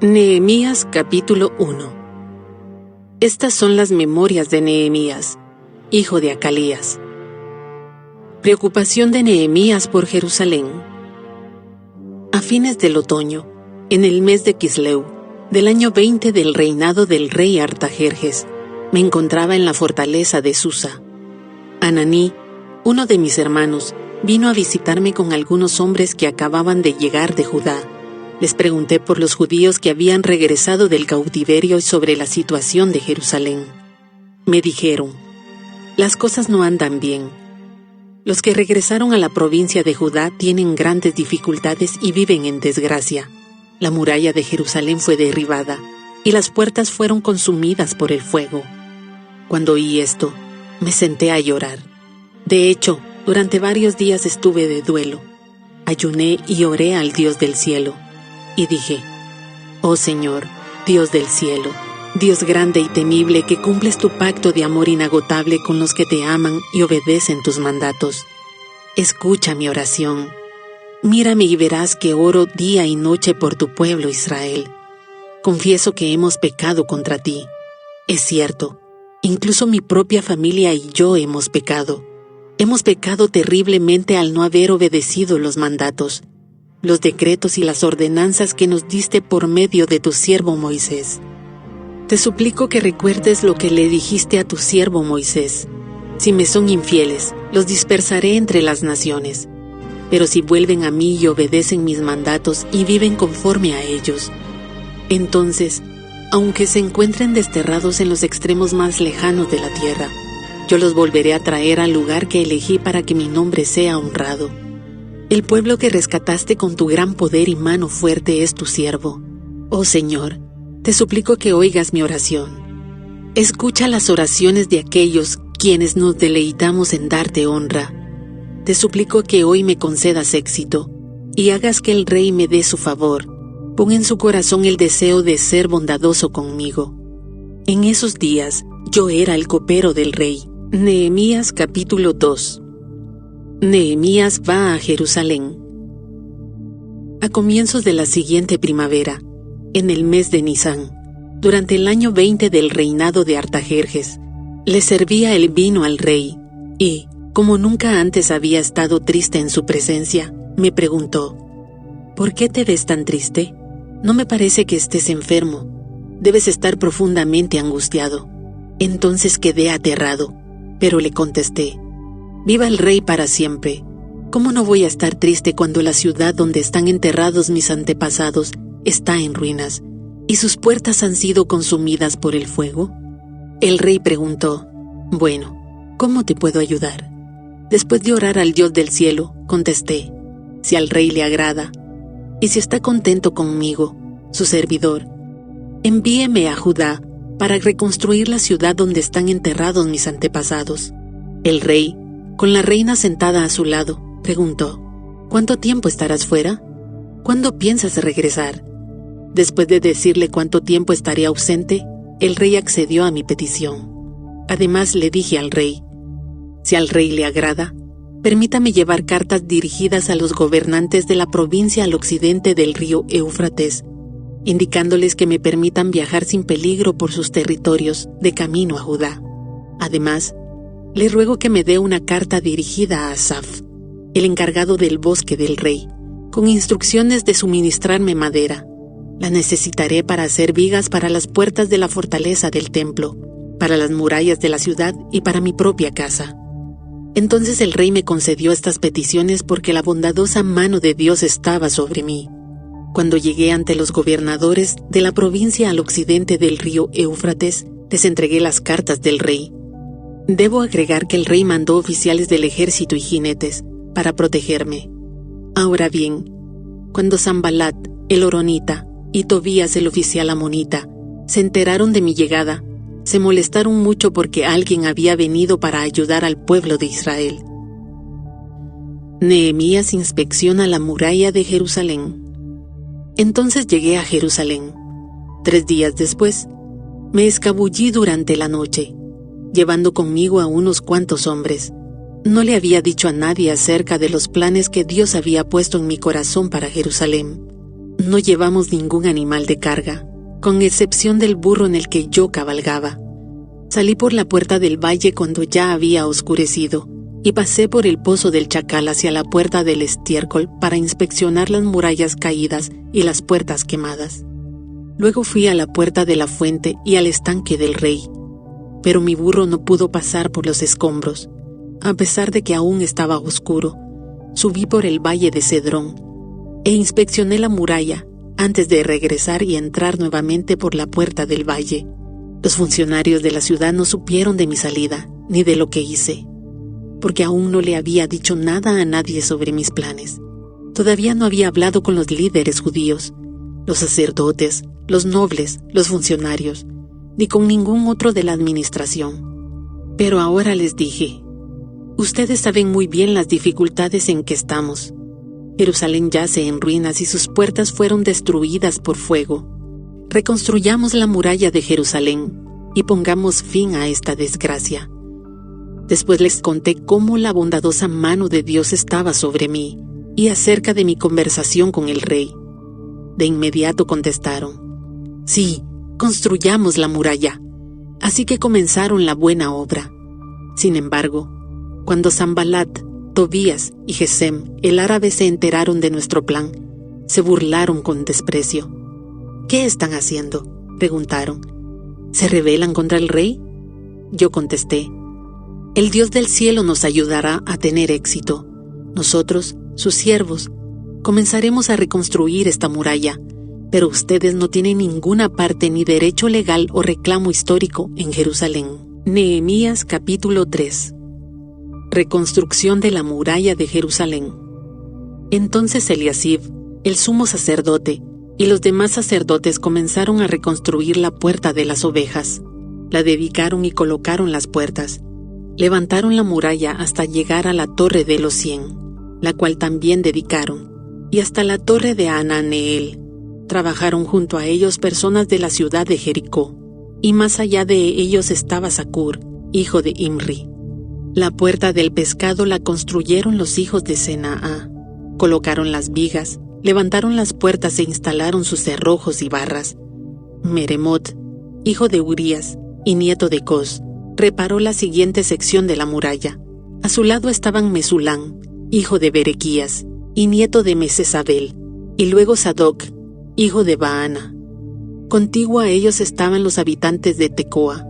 Nehemías capítulo 1. Estas son las memorias de Nehemías, hijo de Acalías. Preocupación de Nehemías por Jerusalén. A fines del otoño, en el mes de Quisleu, del año 20 del reinado del rey Artajerjes, me encontraba en la fortaleza de Susa. Ananí, uno de mis hermanos, vino a visitarme con algunos hombres que acababan de llegar de Judá. Les pregunté por los judíos que habían regresado del cautiverio y sobre la situación de Jerusalén. Me dijeron: las cosas no andan bien. Los que regresaron a la provincia de Judá tienen grandes dificultades y viven en desgracia. La muralla de Jerusalén fue derribada y las puertas fueron consumidas por el fuego. Cuando oí esto, me senté a llorar. De hecho, durante varios días estuve de duelo. Ayuné y oré al Dios del cielo. Y dije: oh Señor, Dios del cielo, Dios grande y temible, que cumples tu pacto de amor inagotable con los que te aman y obedecen tus mandatos. Escucha mi oración. Mírame y verás que oro día y noche por tu pueblo Israel. Confieso que hemos pecado contra ti. Es cierto, incluso mi propia familia y yo hemos pecado. Hemos pecado terriblemente al no haber obedecido los mandatos, los decretos y las ordenanzas que nos diste por medio de tu siervo Moisés. Te suplico que recuerdes lo que le dijiste a tu siervo Moisés. Si me son infieles, los dispersaré entre las naciones. Pero si vuelven a mí y obedecen mis mandatos y viven conforme a ellos, entonces, aunque se encuentren desterrados en los extremos más lejanos de la tierra, yo los volveré a traer al lugar que elegí para que mi nombre sea honrado. El pueblo que rescataste con tu gran poder y mano fuerte es tu siervo. Oh Señor, te suplico que oigas mi oración. Escucha las oraciones de aquellos quienes nos deleitamos en darte honra. Te suplico que hoy me concedas éxito y hagas que el rey me dé su favor. Pon en su corazón el deseo de ser bondadoso conmigo. En esos días yo era el copero del rey. Nehemías capítulo 2. Nehemías va a Jerusalén. A comienzos de la siguiente primavera, en el mes de Nisán, durante el año 20 del reinado de Artajerjes, le servía el vino al rey, y, como nunca antes había estado triste en su presencia, me preguntó: ¿por qué te ves tan triste? No me parece que estés enfermo. Debes estar profundamente angustiado. Entonces quedé aterrado, pero le contesté: viva el rey para siempre. ¿Cómo no voy a estar triste cuando la ciudad donde están enterrados mis antepasados está en ruinas y sus puertas han sido consumidas por el fuego? El rey preguntó: bueno, ¿cómo te puedo ayudar? Después de orar al Dios del cielo, contesté: si al rey le agrada, y si está contento conmigo, su servidor, envíeme a Judá para reconstruir la ciudad donde están enterrados mis antepasados. El rey, con la reina sentada a su lado, preguntó: ¿cuánto tiempo estarás fuera? ¿Cuándo piensas regresar? Después de decirle cuánto tiempo estaré ausente, el rey accedió a mi petición. Además le dije al rey: si al rey le agrada, permítame llevar cartas dirigidas a los gobernantes de la provincia al occidente del río Éufrates, indicándoles que me permitan viajar sin peligro por sus territorios de camino a Judá. Además, le ruego que me dé una carta dirigida a Asaf, el encargado del bosque del rey, con instrucciones de suministrarme madera. La necesitaré para hacer vigas para las puertas de la fortaleza del templo, para las murallas de la ciudad y para mi propia casa. Entonces el rey me concedió estas peticiones porque la bondadosa mano de Dios estaba sobre mí. Cuando llegué ante los gobernadores de la provincia al occidente del río Éufrates, les entregué las cartas del rey. Debo agregar que el rey mandó oficiales del ejército y jinetes para protegerme. Ahora bien, cuando Sanbalat, el horonita, y Tobías, el oficial amonita, se enteraron de mi llegada, se molestaron mucho porque alguien había venido para ayudar al pueblo de Israel. Nehemías inspecciona la muralla de Jerusalén. Entonces llegué a Jerusalén. 3 días después, me escabullí durante la noche, llevando conmigo a unos cuantos hombres. No le había dicho a nadie acerca de los planes que Dios había puesto en mi corazón para Jerusalén. No llevamos ningún animal de carga, con excepción del burro en el que yo cabalgaba. Salí por la puerta del valle cuando ya había oscurecido y pasé por el pozo del Chacal hacia la puerta del estiércol para inspeccionar las murallas caídas y las puertas quemadas. Luego fui a la puerta de la fuente y al estanque del rey, pero mi burro no pudo pasar por los escombros. A pesar de que aún estaba oscuro, subí por el valle de Cedrón e inspeccioné la muralla antes de regresar y entrar nuevamente por la puerta del valle. Los funcionarios de la ciudad no supieron de mi salida ni de lo que hice, porque aún no le había dicho nada a nadie sobre mis planes. Todavía no había hablado con los líderes judíos, los sacerdotes, los nobles, los funcionarios, ni con ningún otro de la administración. Pero ahora les dije: ustedes saben muy bien las dificultades en que estamos. Jerusalén yace en ruinas y sus puertas fueron destruidas por fuego. Reconstruyamos la muralla de Jerusalén y pongamos fin a esta desgracia. Después les conté cómo la bondadosa mano de Dios estaba sobre mí y acerca de mi conversación con el rey. De inmediato contestaron: sí, construyamos la muralla. Así que comenzaron la buena obra. Sin embargo, cuando Sanbalat, Tobías y Gesem, el árabe, se enteraron de nuestro plan, se burlaron con desprecio. ¿Qué están haciendo?, preguntaron. ¿Se rebelan contra el rey? Yo contesté: el Dios del cielo nos ayudará a tener éxito. Nosotros, sus siervos, comenzaremos a reconstruir esta muralla, pero ustedes no tienen ninguna parte ni derecho legal o reclamo histórico en Jerusalén. Nehemías capítulo 3. Reconstrucción de la muralla de Jerusalén. Entonces Eliasib, el sumo sacerdote, y los demás sacerdotes comenzaron a reconstruir la puerta de las ovejas. La dedicaron y colocaron las puertas. Levantaron la muralla hasta llegar a la torre de los 100, la cual también dedicaron, y hasta la torre de Ananeel. Trabajaron junto a ellos personas de la ciudad de Jericó, y más allá de ellos estaba Zacur, hijo de Imri. La puerta del pescado la construyeron los hijos de Senaa. Colocaron las vigas, levantaron las puertas e instalaron sus cerrojos y barras. Meremot, hijo de Urías y nieto de Cos, reparó la siguiente sección de la muralla. A su lado estaban Mesulán, hijo de Berequías y nieto de Mesesabel, y luego Sadoc, hijo de Baana. Contiguo a ellos estaban los habitantes de Tecoa,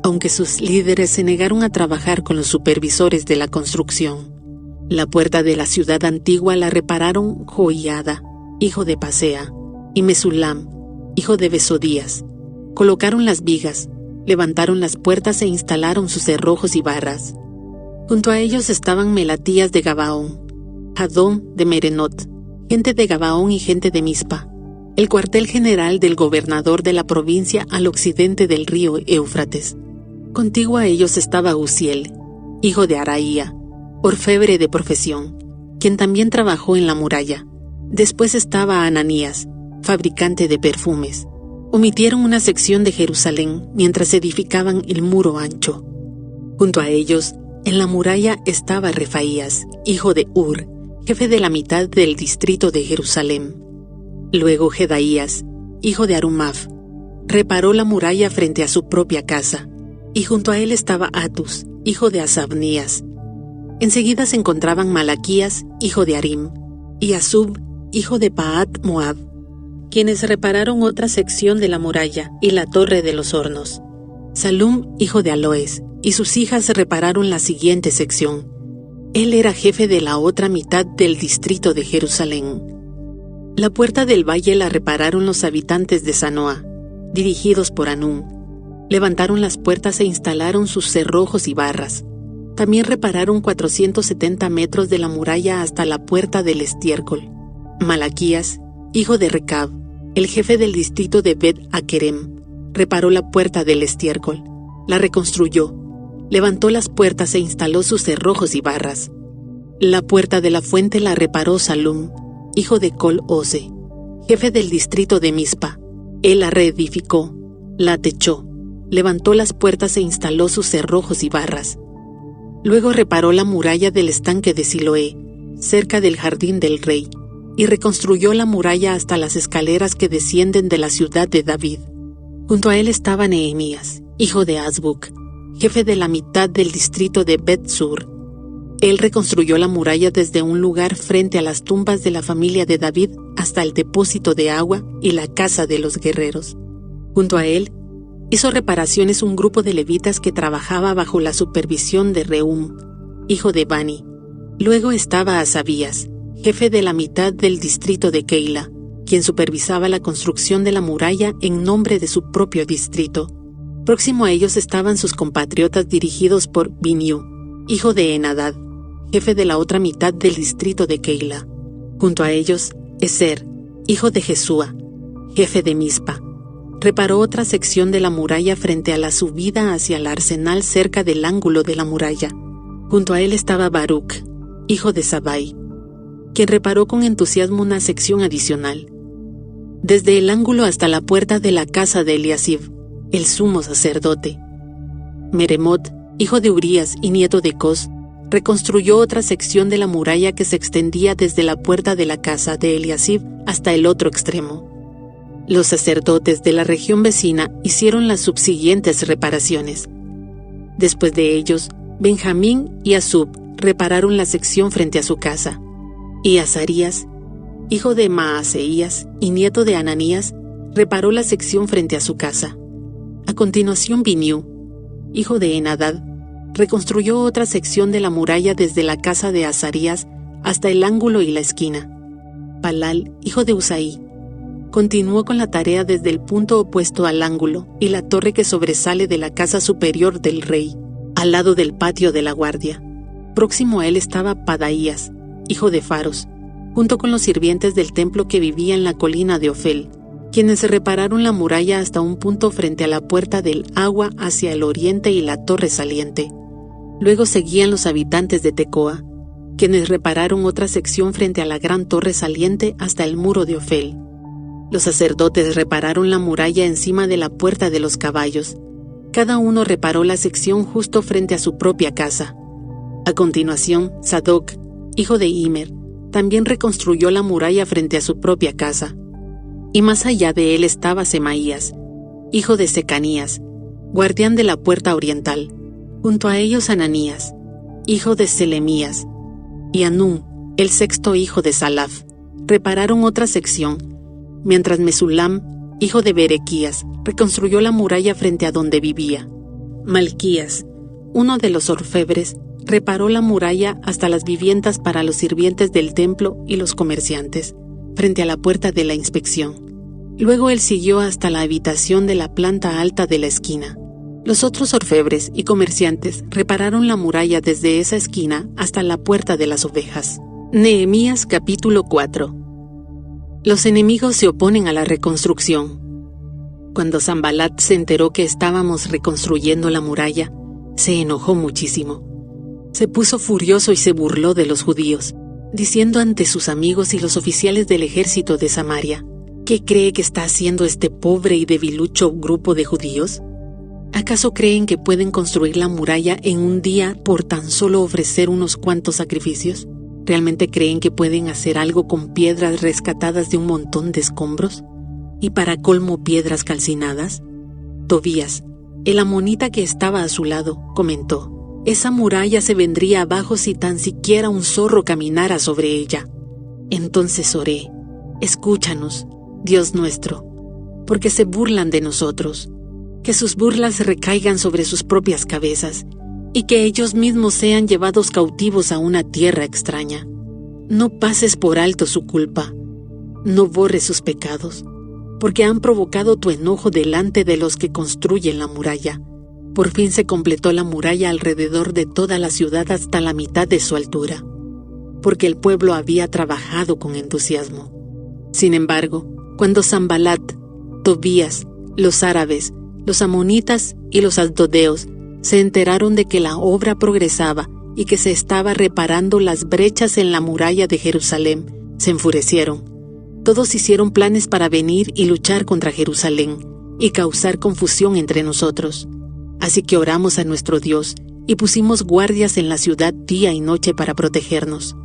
aunque sus líderes se negaron a trabajar con los supervisores de la construcción. La puerta de la ciudad antigua la repararon Joiada, hijo de Pasea, y Mesulam, hijo de Besodías. Colocaron las vigas, levantaron las puertas e instalaron sus cerrojos y barras. Junto a ellos estaban Melatías de Gabaón, Jadón de Merenot, gente de Gabaón y gente de Mizpa, el cuartel general del gobernador de la provincia al occidente del río Éufrates. Contiguo a ellos estaba Uziel, hijo de Araía, orfebre de profesión, quien también trabajó en la muralla. Después estaba Ananías, fabricante de perfumes. Omitieron una sección de Jerusalén mientras edificaban el muro ancho. Junto a ellos, en la muralla estaba Refaías, hijo de Ur, jefe de la mitad del distrito de Jerusalén. Luego Jedaías, hijo de Arumaf, reparó la muralla frente a su propia casa, y junto a él estaba Atus, hijo de Asabnías. Enseguida se encontraban Malaquías, hijo de Arim, y Asub, hijo de Paat Moab, quienes repararon otra sección de la muralla y la torre de los hornos. Salum, hijo de Aloes, y sus hijas repararon la siguiente sección. Él era jefe de la otra mitad del distrito de Jerusalén. La puerta del valle la repararon los habitantes de Zanoa, dirigidos por Anún. Levantaron las puertas e instalaron sus cerrojos y barras. También repararon 470 metros de la muralla hasta la puerta del estiércol. Malaquías, hijo de Recab, el jefe del distrito de Bet-Akerem, reparó la puerta del estiércol, la reconstruyó, levantó las puertas e instaló sus cerrojos y barras. La puerta de la fuente la reparó Salum, hijo de Col-Ose, jefe del distrito de Mizpa. Él la reedificó, la techó, levantó las puertas e instaló sus cerrojos y barras. Luego reparó la muralla del estanque de Siloé, cerca del jardín del rey, y reconstruyó la muralla hasta las escaleras que descienden de la ciudad de David. Junto a él estaba Nehemías, hijo de Azbuc, jefe de la mitad del distrito de Bet-Sur. Él reconstruyó la muralla desde un lugar frente a las tumbas de la familia de David hasta el depósito de agua y la casa de los guerreros. Junto a él, hizo reparaciones un grupo de levitas que trabajaba bajo la supervisión de Rehum, hijo de Bani. Luego estaba Asabías, jefe de la mitad del distrito de Keila, quien supervisaba la construcción de la muralla en nombre de su propio distrito. Próximo a ellos estaban sus compatriotas dirigidos por Biniú, hijo de Henadad, jefe de la otra mitad del distrito de Keila. Junto a ellos, Ezer, hijo de Jesúa, jefe de Mispa, reparó otra sección de la muralla frente a la subida hacia el arsenal cerca del ángulo de la muralla. Junto a él estaba Baruc, hijo de Sabai, quien reparó con entusiasmo una sección adicional. Desde el ángulo hasta la puerta de la casa de Eliasib, el sumo sacerdote. Meremot, hijo de Urías y nieto de Cos, reconstruyó otra sección de la muralla que se extendía desde la puerta de la casa de Eliasib hasta el otro extremo. Los sacerdotes de la región vecina hicieron las subsiguientes reparaciones. Después de ellos, Benjamín y Asub repararon la sección frente a su casa, y Azarías, hijo de Maaseías y nieto de Ananías, reparó la sección frente a su casa. A continuación, Biniú, hijo de Henadad, reconstruyó otra sección de la muralla desde la casa de Azarías hasta el ángulo y la esquina. Palal, hijo de Usaí, continuó con la tarea desde el punto opuesto al ángulo y la torre que sobresale de la casa superior del rey, al lado del patio de la guardia. Próximo a él estaba Padaías, hijo de Faros, junto con los sirvientes del templo que vivía en la colina de Ofel, quienes repararon la muralla hasta un punto frente a la puerta del agua hacia el oriente y la torre saliente. Luego seguían los habitantes de Tecoa, quienes repararon otra sección frente a la gran torre saliente hasta el muro de Ofel. Los sacerdotes repararon la muralla encima de la puerta de los caballos. Cada uno reparó la sección justo frente a su propia casa. A continuación, Sadoc, hijo de Imer, también reconstruyó la muralla frente a su propia casa. Y más allá de él estaba Semaías, hijo de Secanías, guardián de la puerta oriental. Junto a ellos Ananías, hijo de Selemías, y Anún, el sexto hijo de Salaf, repararon otra sección, mientras Mesulam, hijo de Berequías, reconstruyó la muralla frente a donde vivía. Malquías, uno de los orfebres, reparó la muralla hasta las viviendas para los sirvientes del templo y los comerciantes, frente a la puerta de la inspección. Luego él siguió hasta la habitación de la planta alta de la esquina. Los otros orfebres y comerciantes repararon la muralla desde esa esquina hasta la puerta de las ovejas. Nehemías capítulo 4. Los enemigos se oponen a la reconstrucción. Cuando Sanbalat se enteró que estábamos reconstruyendo la muralla, se enojó muchísimo. Se puso furioso y se burló de los judíos, diciendo ante sus amigos y los oficiales del ejército de Samaria: ¿qué cree que está haciendo este pobre y debilucho grupo de judíos? ¿Acaso creen que pueden construir la muralla en un día por tan solo ofrecer unos cuantos sacrificios? ¿Realmente creen que pueden hacer algo con piedras rescatadas de un montón de escombros? ¿Y para colmo piedras calcinadas? Tobías, el amonita que estaba a su lado, comentó: esa muralla se vendría abajo si tan siquiera un zorro caminara sobre ella. Entonces oré: escúchanos, Dios nuestro, porque se burlan de nosotros. Que sus burlas recaigan sobre sus propias cabezas, y que ellos mismos sean llevados cautivos a una tierra extraña. No pases por alto su culpa, no borres sus pecados, porque han provocado tu enojo delante de los que construyen la muralla. Por fin se completó la muralla alrededor de toda la ciudad hasta la mitad de su altura, porque el pueblo había trabajado con entusiasmo. Sin embargo, cuando Sanbalat, Tobías, los árabes, los amonitas y los asdodeos se enteraron de que la obra progresaba y que se estaba reparando las brechas en la muralla de Jerusalén, se enfurecieron. Todos hicieron planes para venir y luchar contra Jerusalén y causar confusión entre nosotros. Así que oramos a nuestro Dios y pusimos guardias en la ciudad día y noche para protegernos.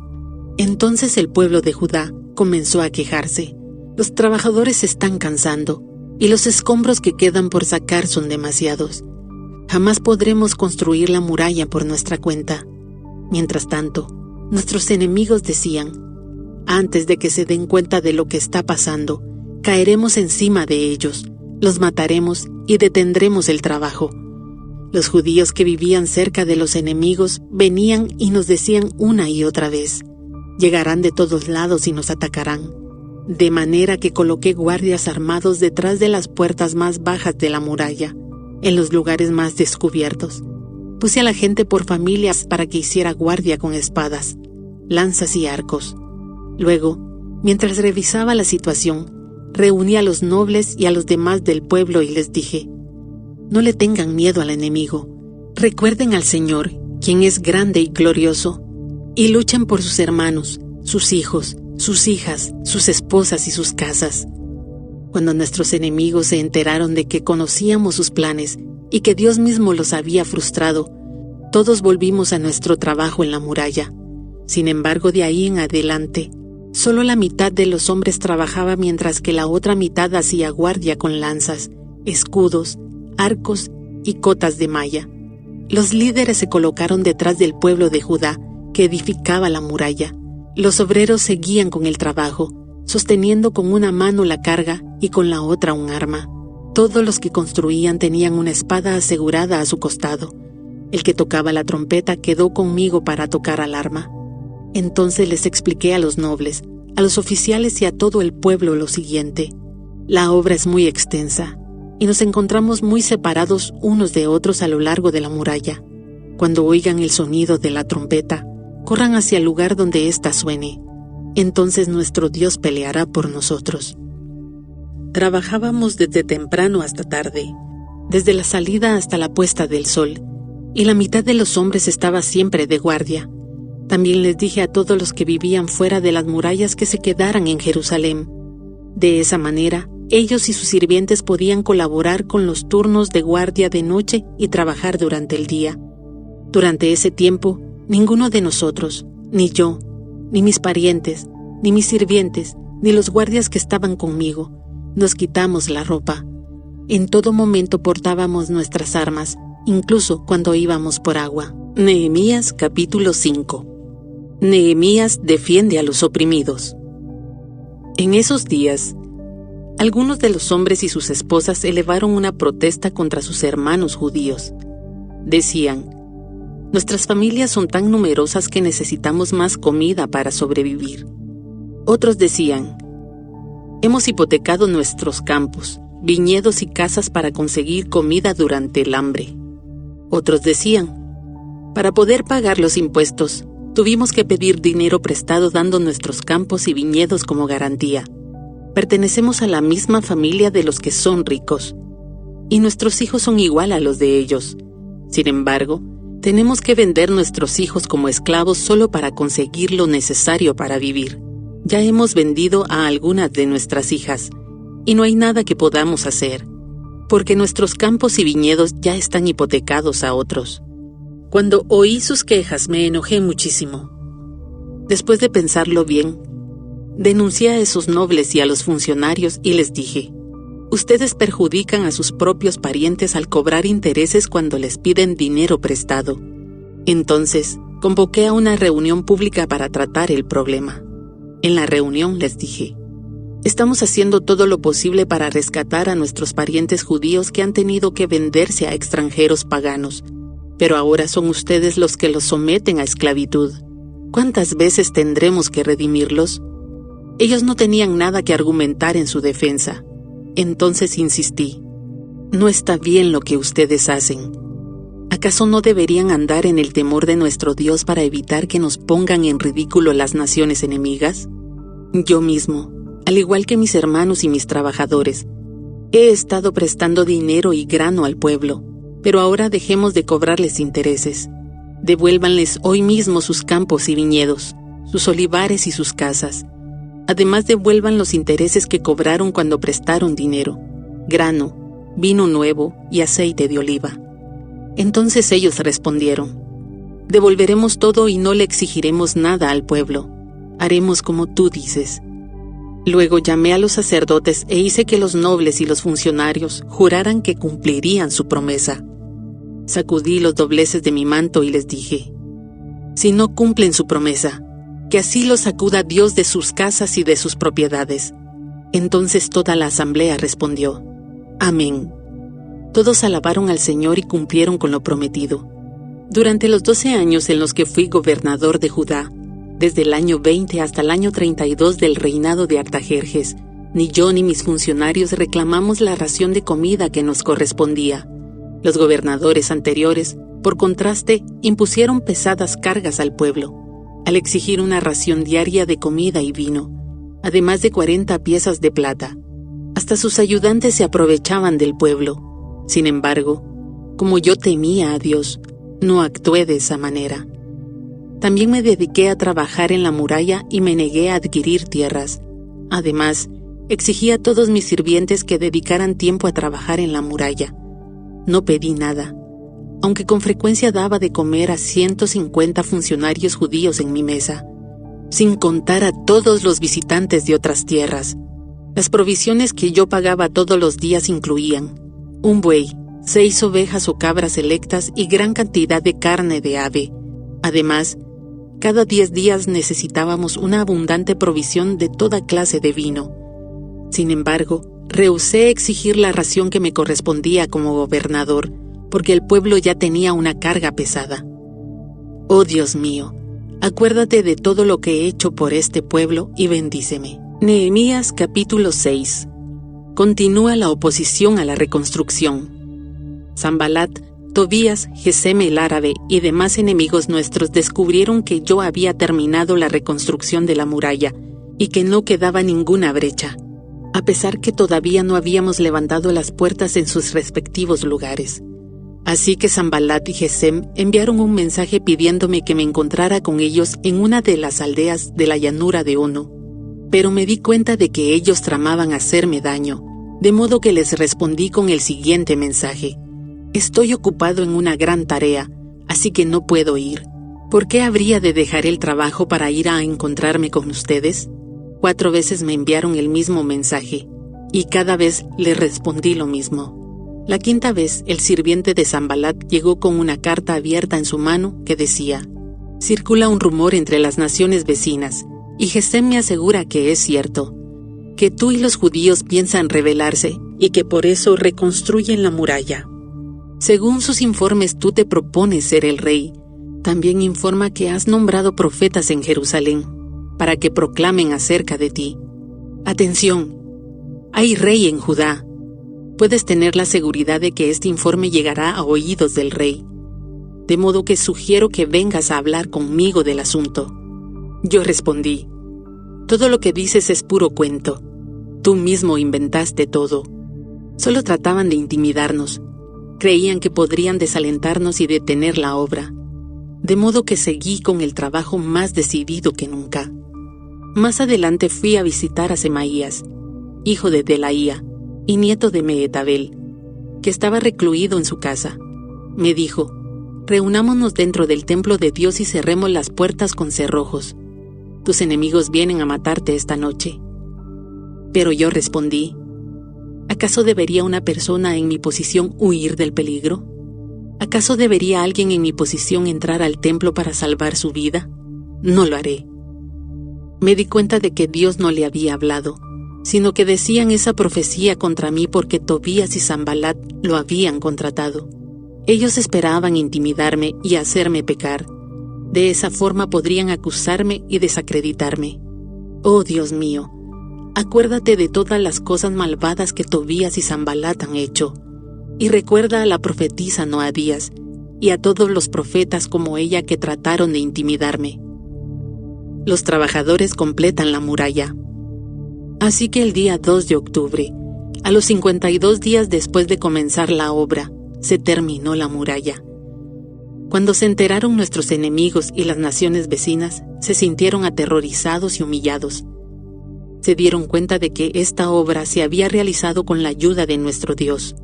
Entonces el pueblo de Judá comenzó a quejarse. Los trabajadores se están cansando y los escombros que quedan por sacar son demasiados. Jamás podremos construir la muralla por nuestra cuenta. Mientras tanto, nuestros enemigos decían: antes de que se den cuenta de lo que está pasando, caeremos encima de ellos, los mataremos y detendremos el trabajo. Los judíos que vivían cerca de los enemigos venían y nos decían una y otra vez: llegarán de todos lados y nos atacarán. De manera que coloqué guardias armados detrás de las puertas más bajas de la muralla, en los lugares más descubiertos. Puse a la gente por familias para que hiciera guardia con espadas, lanzas y arcos. Luego, mientras revisaba la situación, reuní a los nobles y a los demás del pueblo y les dije: no le tengan miedo al enemigo. Recuerden al Señor, quien es grande y glorioso, y luchen por sus hermanos, sus hijos, sus hijas, sus esposas y sus casas. Cuando nuestros enemigos se enteraron de que conocíamos sus planes y que Dios mismo los había frustrado, todos volvimos a nuestro trabajo en la muralla. Sin embargo, de ahí en adelante, solo la mitad de los hombres trabajaba, mientras que la otra mitad hacía guardia con lanzas, escudos, arcos y cotas de malla. Los líderes se colocaron detrás del pueblo de Judá, que edificaba la muralla. Los obreros seguían con el trabajo, sosteniendo con una mano la carga y con la otra un arma. Todos los que construían tenían una espada asegurada a su costado. El que tocaba la trompeta quedó conmigo para tocar al arma. Entonces les expliqué a los nobles, a los oficiales y a todo el pueblo lo siguiente: la obra es muy extensa y nos encontramos muy separados unos de otros a lo largo de la muralla. Cuando oigan el sonido de la trompeta, corran hacia el lugar donde ésta suene. Entonces nuestro Dios peleará por nosotros. Trabajábamos desde temprano hasta tarde, desde la salida hasta la puesta del sol, y la mitad de los hombres estaba siempre de guardia. También les dije a todos los que vivían fuera de las murallas que se quedaran en Jerusalén. De esa manera, ellos y sus sirvientes podían colaborar con los turnos de guardia de noche y trabajar durante el día. Durante ese tiempo, ninguno de nosotros, ni yo, ni mis parientes, ni mis sirvientes, ni los guardias que estaban conmigo, nos quitamos la ropa. En todo momento portábamos nuestras armas, incluso cuando íbamos por agua. Nehemías capítulo 5. Nehemías defiende a los oprimidos. En esos días, algunos de los hombres y sus esposas elevaron una protesta contra sus hermanos judíos. Decían: nuestras familias son tan numerosas que necesitamos más comida para sobrevivir. Otros decían: hemos hipotecado nuestros campos, viñedos y casas para conseguir comida durante el hambre. Otros decían: para poder pagar los impuestos, tuvimos que pedir dinero prestado dando nuestros campos y viñedos como garantía. Pertenecemos a la misma familia de los que son ricos, y nuestros hijos son igual a los de ellos. Sin embargo, tenemos que vender nuestros hijos como esclavos solo para conseguir lo necesario para vivir. Ya hemos vendido a algunas de nuestras hijas, y no hay nada que podamos hacer, porque nuestros campos y viñedos ya están hipotecados a otros. Cuando oí sus quejas me enojé muchísimo. Después de pensarlo bien, denuncié a esos nobles y a los funcionarios y les dije: ustedes perjudican a sus propios parientes al cobrar intereses cuando les piden dinero prestado. Entonces, convoqué a una reunión pública para tratar el problema. En la reunión les dije: estamos haciendo todo lo posible para rescatar a nuestros parientes judíos que han tenido que venderse a extranjeros paganos, pero ahora son ustedes los que los someten a esclavitud. ¿Cuántas veces tendremos que redimirlos? Ellos no tenían nada que argumentar en su defensa. Entonces insistí: no está bien lo que ustedes hacen. ¿Acaso no deberían andar en el temor de nuestro Dios para evitar que nos pongan en ridículo las naciones enemigas? Yo mismo, al igual que mis hermanos y mis trabajadores, he estado prestando dinero y grano al pueblo, pero ahora dejemos de cobrarles intereses. Devuélvanles hoy mismo sus campos y viñedos, sus olivares y sus casas. Además, devuelvan los intereses que cobraron cuando prestaron dinero, grano, vino nuevo y aceite de oliva. Entonces ellos respondieron: devolveremos todo y no le exigiremos nada al pueblo. Haremos como tú dices. Luego llamé a los sacerdotes e hice que los nobles y los funcionarios juraran que cumplirían su promesa. Sacudí los dobleces de mi manto y les dije: si no cumplen su promesa, que así los sacuda Dios de sus casas y de sus propiedades. Entonces toda la asamblea respondió: amén. Todos alabaron al Señor y cumplieron con lo prometido. Durante los 12 años en los que fui gobernador de Judá, desde el año 20 hasta el año 32 del reinado de Artajerjes, ni yo ni mis funcionarios reclamamos la ración de comida que nos correspondía. Los gobernadores anteriores, por contraste, impusieron pesadas cargas al pueblo, al exigir una ración diaria de comida y vino, además de 40 piezas de plata. Hasta sus ayudantes se aprovechaban del pueblo. Sin embargo, como yo temía a Dios, no actué de esa manera. También me dediqué a trabajar en la muralla y me negué a adquirir tierras. Además, exigí a todos mis sirvientes que dedicaran tiempo a trabajar en la muralla. No pedí nada, aunque con frecuencia daba de comer a 150 funcionarios judíos en mi mesa, sin contar a todos los visitantes de otras tierras. Las provisiones que yo pagaba todos los días incluían un buey, 6 ovejas o cabras selectas y gran cantidad de carne de ave. Además, cada 10 días necesitábamos una abundante provisión de toda clase de vino. Sin embargo, rehusé exigir la ración que me correspondía como gobernador, porque el pueblo ya tenía una carga pesada. Oh Dios mío, acuérdate de todo lo que he hecho por este pueblo y bendíceme. Nehemías capítulo 6. Continúa la oposición a la reconstrucción. Sanbalat, Tobías, Gesem el árabe y demás enemigos nuestros descubrieron que yo había terminado la reconstrucción de la muralla y que no quedaba ninguna brecha, a pesar que todavía no habíamos levantado las puertas en sus respectivos lugares. Así que Sanbalat y Gesem enviaron un mensaje pidiéndome que me encontrara con ellos en una de las aldeas de la llanura de Ono. Pero me di cuenta de que ellos tramaban hacerme daño, de modo que les respondí con el siguiente mensaje: estoy ocupado en una gran tarea, así que no puedo ir. ¿Por qué habría de dejar el trabajo para ir a encontrarme con ustedes? 4 veces me enviaron el mismo mensaje, y cada vez les respondí lo mismo. La 5ª vez, el sirviente de Sanbalat llegó con una carta abierta en su mano que decía: circula un rumor entre las naciones vecinas, y Gesem me asegura que es cierto, que tú y los judíos piensan rebelarse, y que por eso reconstruyen la muralla. Según sus informes, tú te propones ser el rey. También informa que has nombrado profetas en Jerusalén, para que proclamen acerca de ti. Atención, hay rey en Judá. Puedes tener la seguridad de que este informe llegará a oídos del rey, de modo que sugiero que vengas a hablar conmigo del asunto. Yo respondí: todo lo que dices es puro cuento. Tú mismo inventaste todo. Solo trataban de intimidarnos. Creían que podrían desalentarnos y detener la obra. De modo que seguí con el trabajo más decidido que nunca. Más adelante fui a visitar a Semaías, hijo de Delaía y nieto de Mehetabel, que estaba recluido en su casa. Me dijo: reunámonos dentro del templo de Dios y cerremos las puertas con cerrojos. Tus enemigos vienen a matarte esta noche. Pero yo respondí: ¿acaso debería una persona en mi posición huir del peligro? ¿Acaso debería alguien en mi posición entrar al templo para salvar su vida? No lo haré. Me di cuenta de que Dios no le había hablado, sino que decían esa profecía contra mí porque Tobías y Sanbalat lo habían contratado. Ellos esperaban intimidarme y hacerme pecar. De esa forma podrían acusarme y desacreditarme. Oh Dios mío, acuérdate de todas las cosas malvadas que Tobías y Sanbalat han hecho, y recuerda a la profetisa Noadías y a todos los profetas como ella que trataron de intimidarme. Los trabajadores completan la muralla. Así que el día 2 de octubre, a los 52 días después de comenzar la obra, se terminó la muralla. Cuando se enteraron nuestros enemigos y las naciones vecinas, se sintieron aterrorizados y humillados. Se dieron cuenta de que esta obra se había realizado con la ayuda de nuestro Dios.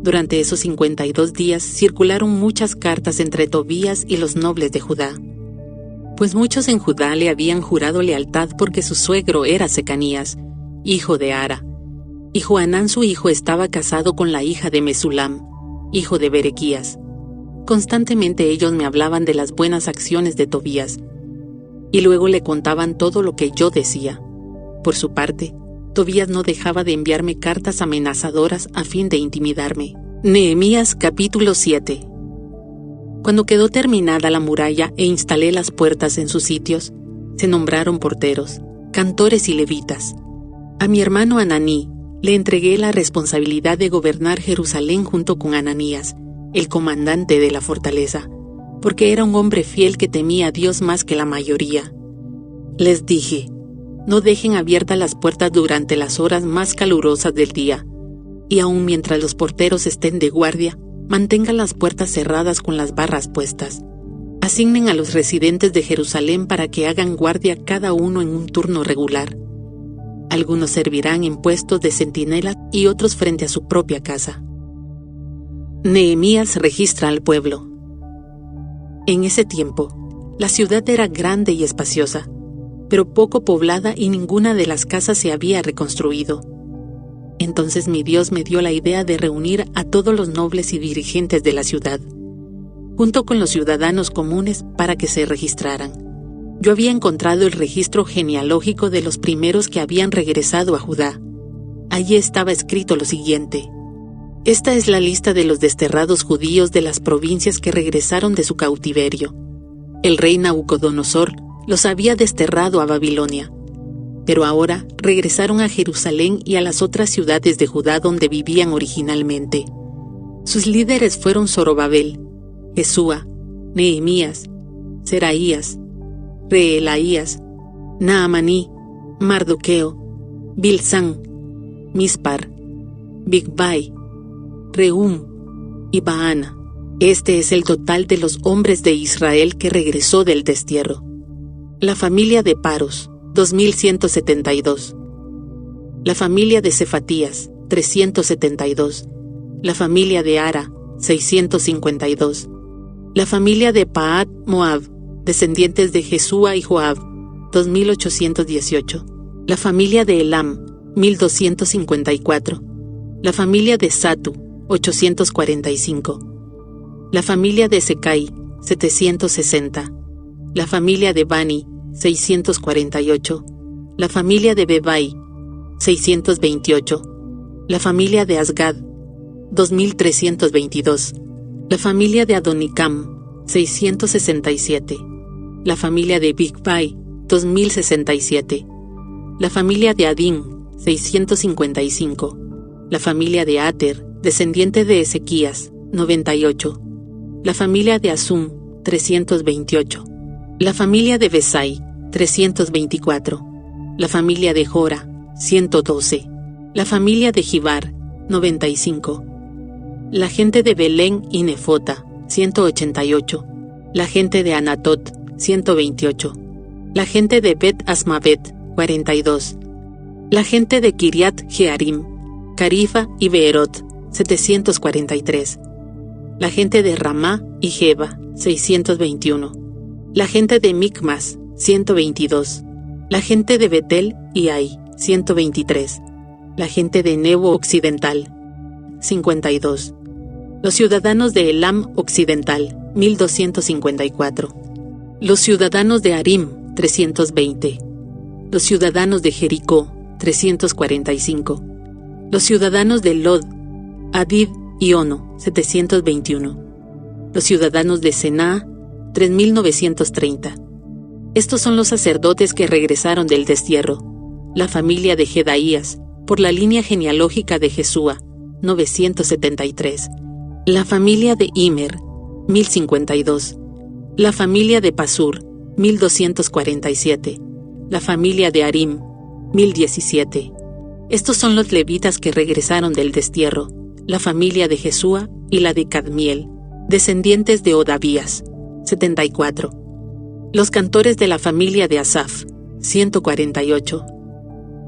Durante esos 52 días circularon muchas cartas entre Tobías y los nobles de Judá. pues muchos en Judá le habían jurado lealtad porque su suegro era Secanías, hijo de Ara, y Johanán su hijo estaba casado con la hija de Mesulam, hijo de Berequías. Constantemente ellos me hablaban de las buenas acciones de Tobías, y luego le contaban todo lo que yo decía. Por su parte, Tobías no dejaba de enviarme cartas amenazadoras a fin de intimidarme. Nehemías capítulo 7. Cuando quedó terminada la muralla e instalé las puertas en sus sitios, se nombraron porteros, cantores y levitas. A mi hermano Ananí le entregué la responsabilidad de gobernar Jerusalén junto con Ananías, el comandante de la fortaleza, porque era un hombre fiel que temía a Dios más que la mayoría. Les dije: no dejen abiertas las puertas durante las horas más calurosas del día, y aun mientras los porteros estén de guardia, mantengan las puertas cerradas con las barras puestas. Asignen a los residentes de Jerusalén para que hagan guardia cada uno en un turno regular. Algunos servirán en puestos de centinela y otros frente a su propia casa. Nehemías registra al pueblo. En ese tiempo, la ciudad era grande y espaciosa, pero poco poblada y ninguna de las casas se había reconstruido. Entonces mi Dios me dio la idea de reunir a todos los nobles y dirigentes de la ciudad, junto con los ciudadanos comunes para que se registraran. Yo había encontrado el registro genealógico de los primeros que habían regresado a Judá. Allí estaba escrito lo siguiente: esta es la lista de los desterrados judíos de las provincias que regresaron de su cautiverio. El rey Nabucodonosor los había desterrado a Babilonia, pero ahora regresaron a Jerusalén y a las otras ciudades de Judá donde vivían originalmente. Sus líderes fueron Zorobabel, Jesúa, Nehemías, Seraías, Reelaías, Naamaní, Mardoqueo, Bilsán, Mispar, Bigvai, Rehum y Baana. Este es el total de los hombres de Israel que regresó del destierro. La familia de Paros, 2172. La familia de Cefatías, 372. La familia de Ara, 652. La familia de Pahat Moab, descendientes de Jesúa y Joab, 2818. La familia de Elam, 1254. La familia de Satu, 845. La familia de Secai, 760. La familia de Bani, 648. La familia de Bebai, 628. La familia de Asgad, 2322. La familia de Adonicam, 667. La familia de Bigvai, 2067. La familia de Adín, 655. La familia de Ater, descendiente de Ezequías, 98. La familia de Asum, 328. La familia de Besai, 324. La familia de Jora, 112. La familia de Gibar, 95. La gente de Belén y Nefota, 188. La gente de Anatot, 128. La gente de Bet Asmavet, 42. La gente de Kiriat Jearim, Carifa y Beerot, 743. La gente de Ramá y Jeba, 621. La gente de Micmas, 122. La gente de Betel y Ai, 123. La gente de Nebo Occidental, 52. Los ciudadanos de Elam Occidental, 1254. Los ciudadanos de Arim, 320. Los ciudadanos de Jericó, 345. Los ciudadanos de Lod, Adid y Ono, 721. Los ciudadanos de Sená, 3930. Estos son los sacerdotes que regresaron del destierro. La familia de Jedaías, por la línea genealógica de Jesúa, 973. La familia de Imer, 1052. La familia de Pasur, 1247. La familia de Arim, 1017. Estos son los levitas que regresaron del destierro, la familia de Jesúa y la de Cadmiel, descendientes de Odavías, 74. Los cantores de la familia de Asaf, 148.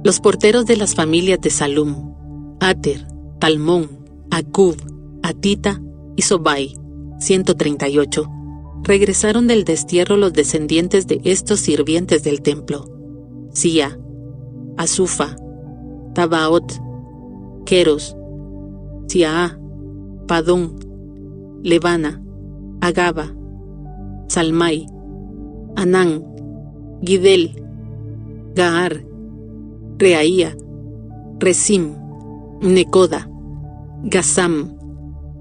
Los porteros de las familias de Salum, Ater, Talmón, Acub, Atita y Sobai, 138. regresaron del destierro los descendientes de estos sirvientes del templo: Sia, Asufa, Tabaot, Queros, Siaa, Padón, Levana, Agaba, Salmai, Anán, Gidel, Gaar, Reaía, Resim, Necoda, Gazam,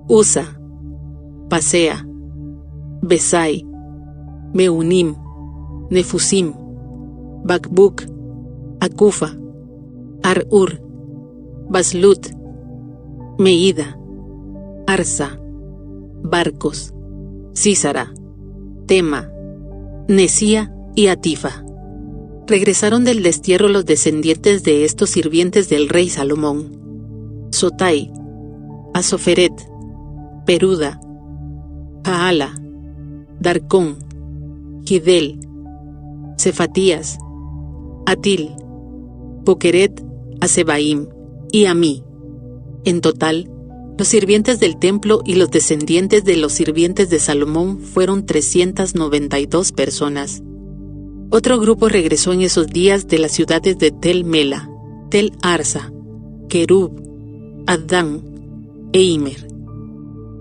Usa, Pasea, Besai, Meunim, Nefusim, Bakbuk, Akufa, Ar-Ur, Baslut, Meida, Arsa, Barcos, Císara, Tema, Nesía y Atifa. Regresaron del destierro los descendientes de estos sirvientes del rey Salomón: Sotai, Asoferet, Peruda, Jaala, Darcón, Gidel, Cefatías, Atil, Pokeret, Asebaim y Amí. En total, los sirvientes del templo y los descendientes de los sirvientes de Salomón fueron 392 personas. Otro grupo regresó en esos días de las ciudades de Tel Mela, Tel Arsa, Kerub, Adán e Imer.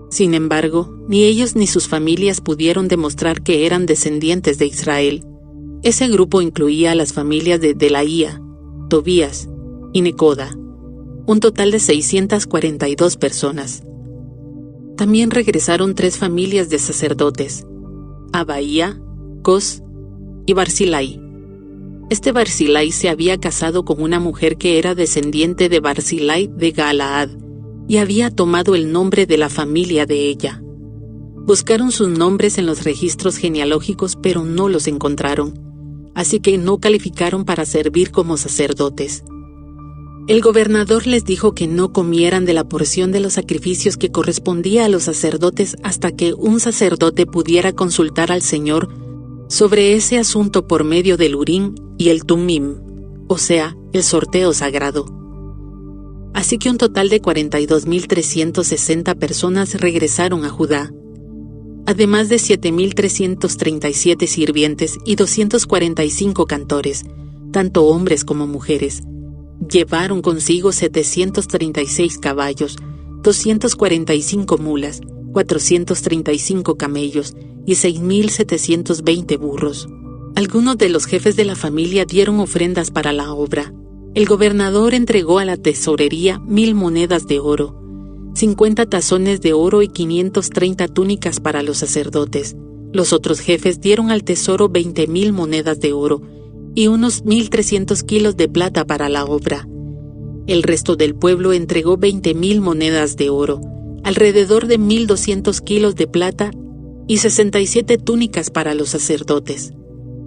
Sin embargo, ni ellos ni sus familias pudieron demostrar que eran descendientes de Israel. Ese grupo incluía a las familias de Delaía, Tobías y Necoda, un total de 642 personas. También regresaron 3 familias de sacerdotes: Abaía, Cos y Barzilai. Este Barzilai se había casado con una mujer que era descendiente de Barzilai de Galaad y había tomado el nombre de la familia de ella. Buscaron sus nombres en los registros genealógicos, pero no los encontraron, así que no calificaron para servir como sacerdotes. El gobernador les dijo que no comieran de la porción de los sacrificios que correspondía a los sacerdotes hasta que un sacerdote pudiera consultar al Señor sobre ese asunto por medio del Urim y el Tumim, o sea, el sorteo sagrado. Así que un total de 42.360 personas regresaron a Judá, además de 7.337 sirvientes y 245 cantores, tanto hombres como mujeres. Llevaron consigo 736 caballos, 245 mulas, 435 camellos y 6.720 burros. Algunos de los jefes de la familia dieron ofrendas para la obra. El gobernador entregó a la tesorería 1,000 monedas de oro, 50 tazones de oro y 530 túnicas para los sacerdotes. Los otros jefes dieron al tesoro 20,000 monedas de oro y unos 1,300 kilos de plata para la obra. El resto del pueblo entregó 20,000 monedas de oro, alrededor de 1,200 kilos de plata y 67 túnicas para los sacerdotes.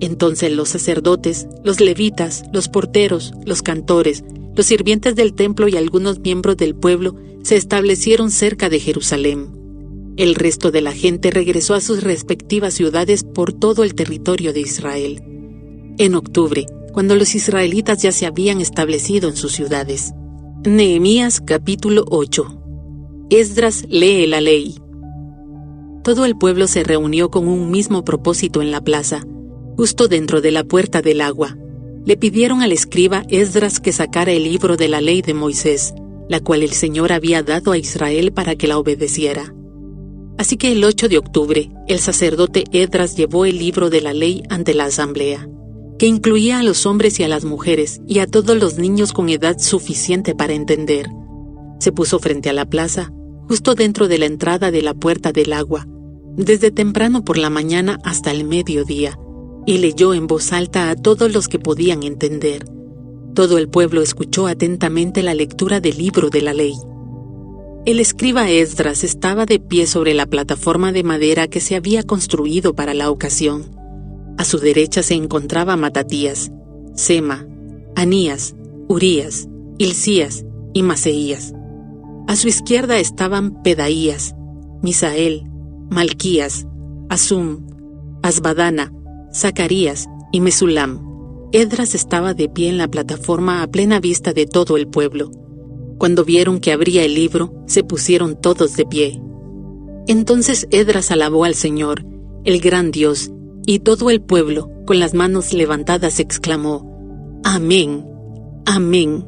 Entonces los sacerdotes, los levitas, los porteros, los cantores, los sirvientes del templo y algunos miembros del pueblo se establecieron cerca de Jerusalén. El resto de la gente regresó a sus respectivas ciudades por todo el territorio de Israel. En octubre, cuando los israelitas ya se habían establecido en sus ciudades. Nehemías capítulo 8. Esdras lee la ley. Todo el pueblo se reunió con un mismo propósito en la plaza, justo dentro de la puerta del agua. Le pidieron al escriba Esdras que sacara el libro de la ley de Moisés, la cual el Señor había dado a Israel para que la obedeciera. Así que el 8 de octubre, el sacerdote Esdras llevó el libro de la ley ante la asamblea, que incluía a los hombres y a las mujeres y a todos los niños con edad suficiente para entender. Se puso frente a la plaza, justo dentro de la entrada de la puerta del agua, desde temprano por la mañana hasta el mediodía, y leyó en voz alta a todos los que podían entender. Todo el pueblo escuchó atentamente la lectura del libro de la ley. El escriba Esdras estaba de pie sobre la plataforma de madera que se había construido para la ocasión. A su derecha se encontraba Matatías, Sema, Anías, Urías, Hilcías y Maseías. A su izquierda estaban Pedaías, Misael, Malquías, Asum, Asbadana, Zacarías y Mesulam. Esdras estaba de pie en la plataforma a plena vista de todo el pueblo. Cuando vieron que abría el libro, se pusieron todos de pie. Entonces Esdras alabó al Señor el gran Dios, y todo el pueblo, con las manos levantadas, exclamó: Amén, amén.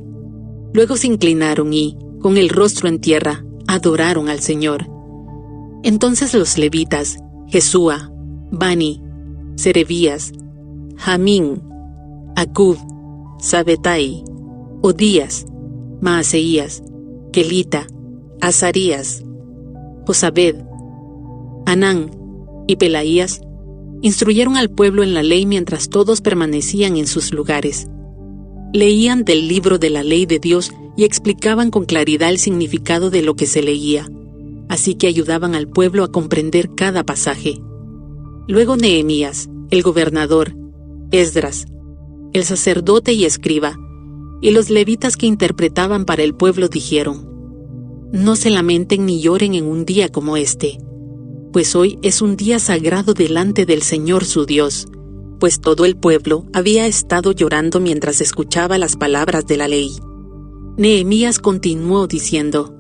Luego se inclinaron y, con el rostro en tierra, adoraron al Señor. Entonces los levitas, Jesúa, Bani, Serebías, Jamín, Acub, Sabetai, Odías, Maaseías, Kelita, Azarías, Josabed, Anán y Pelaías, instruyeron al pueblo en la ley mientras todos permanecían en sus lugares. Leían del libro de la ley de Dios y explicaban con claridad el significado de lo que se leía, así que ayudaban al pueblo a comprender cada pasaje. Luego Nehemías, el gobernador, Esdras, el sacerdote y escriba, y los levitas que interpretaban para el pueblo dijeron: No se lamenten ni lloren en un día como este, pues hoy es un día sagrado delante del Señor su Dios. Pues todo el pueblo había estado llorando mientras escuchaba las palabras de la ley. Nehemías continuó diciendo: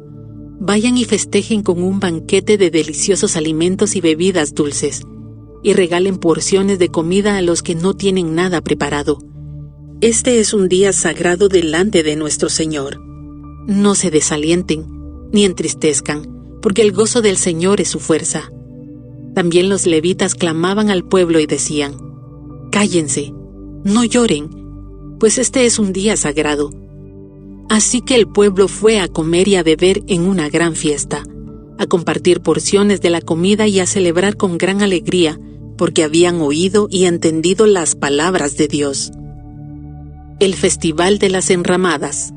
Vayan y festejen con un banquete de deliciosos alimentos y bebidas dulces, y regalen porciones de comida a los que no tienen nada preparado. Este es un día sagrado delante de nuestro Señor. No se desalienten, ni entristezcan, porque el gozo del Señor es su fuerza. También los levitas clamaban al pueblo y decían: Cállense, no lloren, pues este es un día sagrado. Así que el pueblo fue a comer y a beber en una gran fiesta, a compartir porciones de la comida y a celebrar con gran alegría, porque habían oído y entendido las palabras de Dios. El Festival de las Enramadas.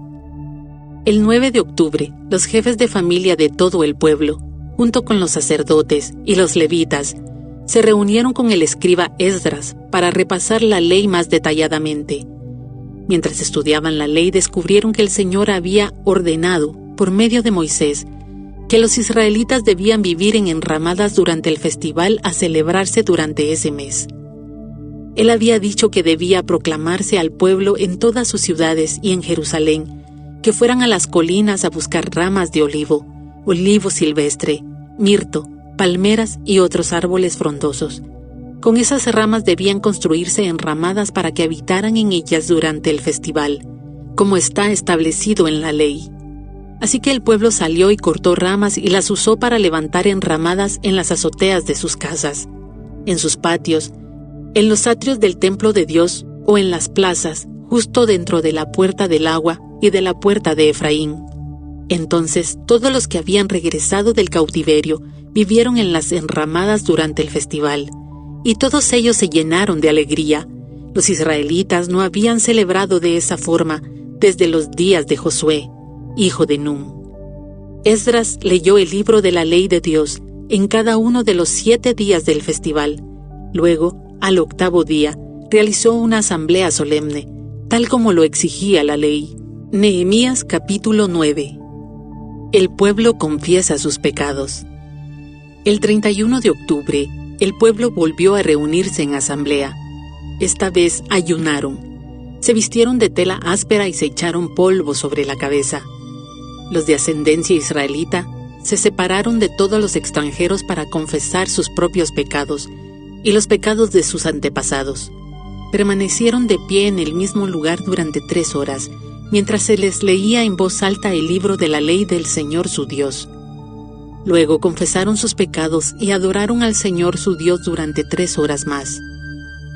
El 9 de octubre, los jefes de familia de todo el pueblo, junto con los sacerdotes y los levitas, se reunieron con el escriba Esdras para repasar la ley más detalladamente. Mientras estudiaban la ley, descubrieron que el Señor había ordenado, por medio de Moisés, que los israelitas debían vivir en enramadas durante el festival a celebrarse durante ese mes. Él había dicho que debía proclamarse al pueblo en todas sus ciudades y en Jerusalén, que fueran a las colinas a buscar ramas de olivo silvestre, mirto, palmeras y otros árboles frondosos. Con esas ramas debían construirse enramadas para que habitaran en ellas durante el festival, como está establecido en la ley. Así que el pueblo salió y cortó ramas y las usó para levantar enramadas en las azoteas de sus casas, en sus patios, en los atrios del templo de Dios o en las plazas, justo dentro de la puerta del agua y de la puerta de Efraín. Entonces todos los que habían regresado del cautiverio vivieron en las enramadas durante el festival, y todos ellos se llenaron de alegría. Los israelitas no habían celebrado de esa forma desde los días de Josué, hijo de Nun. Esdras leyó el libro de la ley de Dios en cada uno de los 7 días del festival. Luego, al 8º día, realizó una asamblea solemne, tal como lo exigía la ley. Nehemías capítulo 9. El pueblo confiesa sus pecados. El 31 de octubre, el pueblo volvió a reunirse en asamblea. Esta vez ayunaron. Se vistieron de tela áspera y se echaron polvo sobre la cabeza. Los de ascendencia israelita se separaron de todos los extranjeros para confesar sus propios pecados y los pecados de sus antepasados. Permanecieron de pie en el mismo lugar durante 3 horas, mientras se les leía en voz alta el libro de la ley del Señor su Dios. Luego confesaron sus pecados y adoraron al Señor su Dios durante 3 horas más.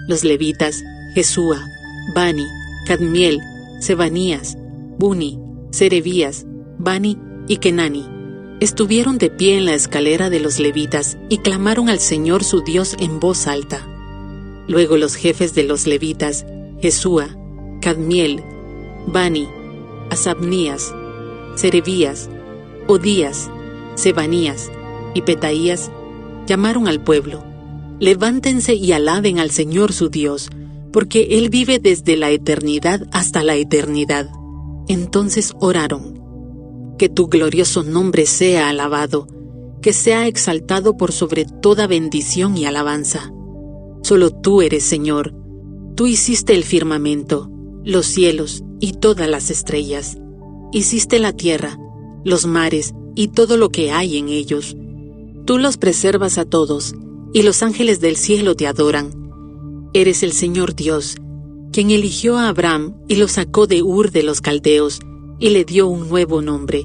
Los levitas, Jesúa, Bani, Cadmiel, Sebanías, Buni, Serebías, Bani y Kenani, estuvieron de pie en la escalera de los levitas y clamaron al Señor su Dios en voz alta. Luego los jefes de los levitas, Jesúa, Cadmiel, Bani, Asabnías, Serebías, Odías, Sebanías y Petaías, llamaron al pueblo: Levántense y alaben al Señor su Dios, porque Él vive desde la eternidad hasta la eternidad. Entonces oraron: Que tu glorioso nombre sea alabado, que sea exaltado por sobre toda bendición y alabanza. Solo tú eres Señor. Tú hiciste el firmamento, los cielos y todas las estrellas. Hiciste la tierra, los mares y todo lo que hay en ellos. Tú los preservas a todos, y los ángeles del cielo te adoran. Eres el Señor Dios, quien eligió a Abraham y lo sacó de Ur de los Caldeos y le dio un nuevo nombre,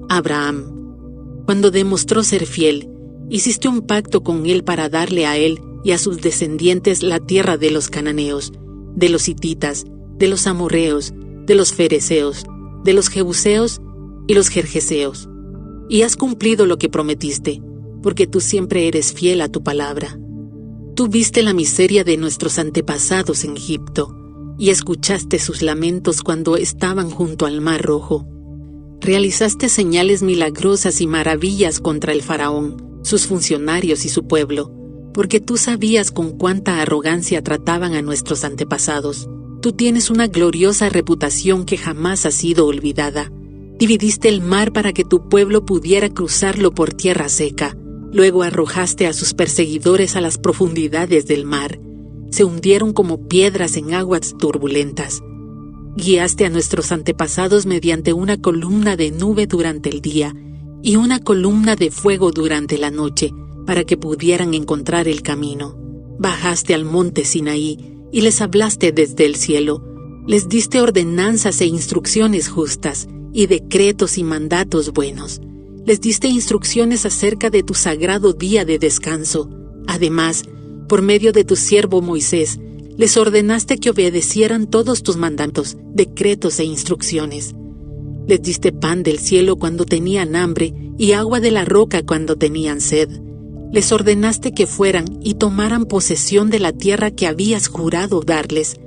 Abraham. Cuando demostró ser fiel, hiciste un pacto con él para darle a él y a sus descendientes la tierra de los cananeos, de los hititas, de los amorreos, de los fereceos, de los jebuseos y los gergeseos. Y has cumplido lo que prometiste, porque tú siempre eres fiel a tu palabra. Tú viste la miseria de nuestros antepasados en Egipto, y escuchaste sus lamentos cuando estaban junto al Mar Rojo. Realizaste señales milagrosas y maravillas contra el faraón, sus funcionarios y su pueblo, porque tú sabías con cuánta arrogancia trataban a nuestros antepasados. Tú tienes una gloriosa reputación que jamás ha sido olvidada. Dividiste el mar para que tu pueblo pudiera cruzarlo por tierra seca. Luego arrojaste a sus perseguidores a las profundidades del mar. Se hundieron como piedras en aguas turbulentas. Guiaste a nuestros antepasados mediante una columna de nube durante el día y una columna de fuego durante la noche, para que pudieran encontrar el camino. Bajaste al monte Sinaí y les hablaste desde el cielo. Les diste ordenanzas e instrucciones justas, y decretos y mandatos buenos. Les diste instrucciones acerca de tu sagrado día de descanso. Además, por medio de tu siervo Moisés, les ordenaste que obedecieran todos tus mandatos, decretos e instrucciones. Les diste pan del cielo cuando tenían hambre y agua de la roca cuando tenían sed. Les ordenaste que fueran y tomaran posesión de la tierra que habías jurado darles.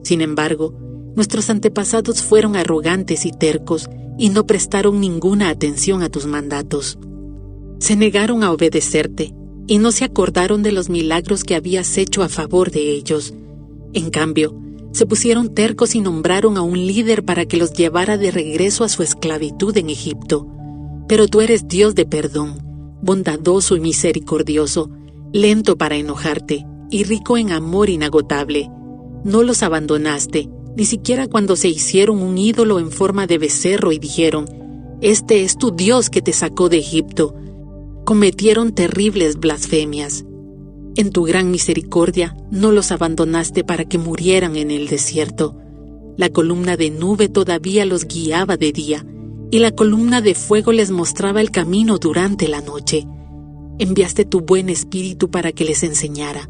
Sin embargo, nuestros antepasados fueron arrogantes y tercos y no prestaron ninguna atención a tus mandatos. Se negaron a obedecerte y no se acordaron de los milagros que habías hecho a favor de ellos. En cambio, se pusieron tercos y nombraron a un líder para que los llevara de regreso a su esclavitud en Egipto. Pero tú eres Dios de perdón, bondadoso y misericordioso, lento para enojarte y rico en amor inagotable. No los abandonaste, ni siquiera cuando se hicieron un ídolo en forma de becerro y dijeron: «Este es tu Dios que te sacó de Egipto». Cometieron terribles blasfemias. En tu gran misericordia no los abandonaste para que murieran en el desierto. La columna de nube todavía los guiaba de día, y la columna de fuego les mostraba el camino durante la noche. Enviaste tu buen espíritu para que les enseñara,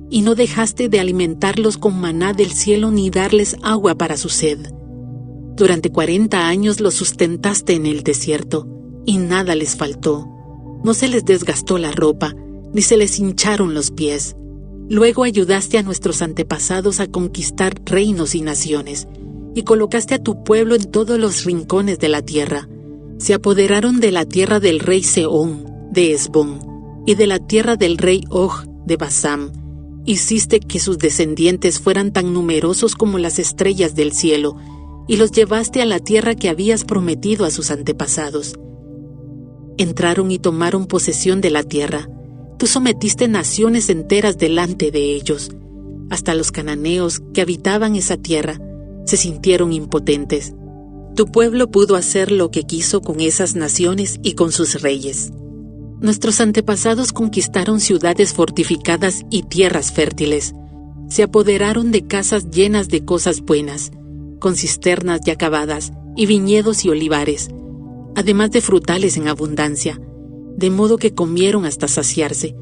y no dejaste de alimentarlos con maná del cielo ni darles agua para su sed. Durante 40 años los sustentaste en el desierto, y nada les faltó. No se les desgastó la ropa, ni se les hincharon los pies. Luego ayudaste a nuestros antepasados a conquistar reinos y naciones, y colocaste a tu pueblo en todos los rincones de la tierra. Se apoderaron de la tierra del rey Sehón, de Hesbón, y de la tierra del rey Og, de Basán. Hiciste que sus descendientes fueran tan numerosos como las estrellas del cielo, y los llevaste a la tierra que habías prometido a sus antepasados. Entraron y tomaron posesión de la tierra. Tú sometiste naciones enteras delante de ellos. Hasta los cananeos que habitaban esa tierra se sintieron impotentes. Tu pueblo pudo hacer lo que quiso con esas naciones y con sus reyes. Nuestros antepasados conquistaron ciudades fortificadas y tierras fértiles. Se apoderaron de casas llenas de cosas buenas, con cisternas ya cavadas y viñedos y olivares, además de frutales en abundancia, de modo que comieron hasta saciarse,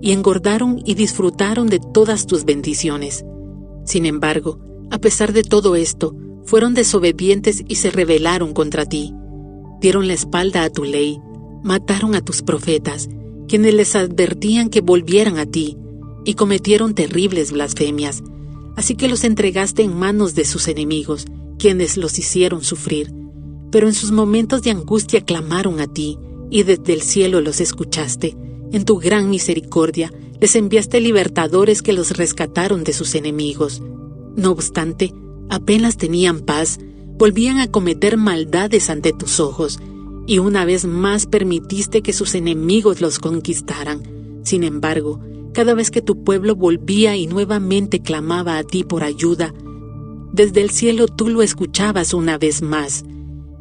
y engordaron y disfrutaron de todas tus bendiciones. Sin embargo, a pesar de todo esto, fueron desobedientes y se rebelaron contra ti. Dieron la espalda a tu ley, mataron a tus profetas, quienes les advertían que volvieran a ti, y cometieron terribles blasfemias. Así que los entregaste en manos de sus enemigos, quienes los hicieron sufrir. Pero en sus momentos de angustia clamaron a ti, y desde el cielo los escuchaste. En tu gran misericordia les enviaste libertadores que los rescataron de sus enemigos. No obstante, apenas tenían paz, volvían a cometer maldades ante tus ojos, y una vez más permitiste que sus enemigos los conquistaran. Sin embargo, cada vez que tu pueblo volvía y nuevamente clamaba a ti por ayuda, desde el cielo tú lo escuchabas una vez más.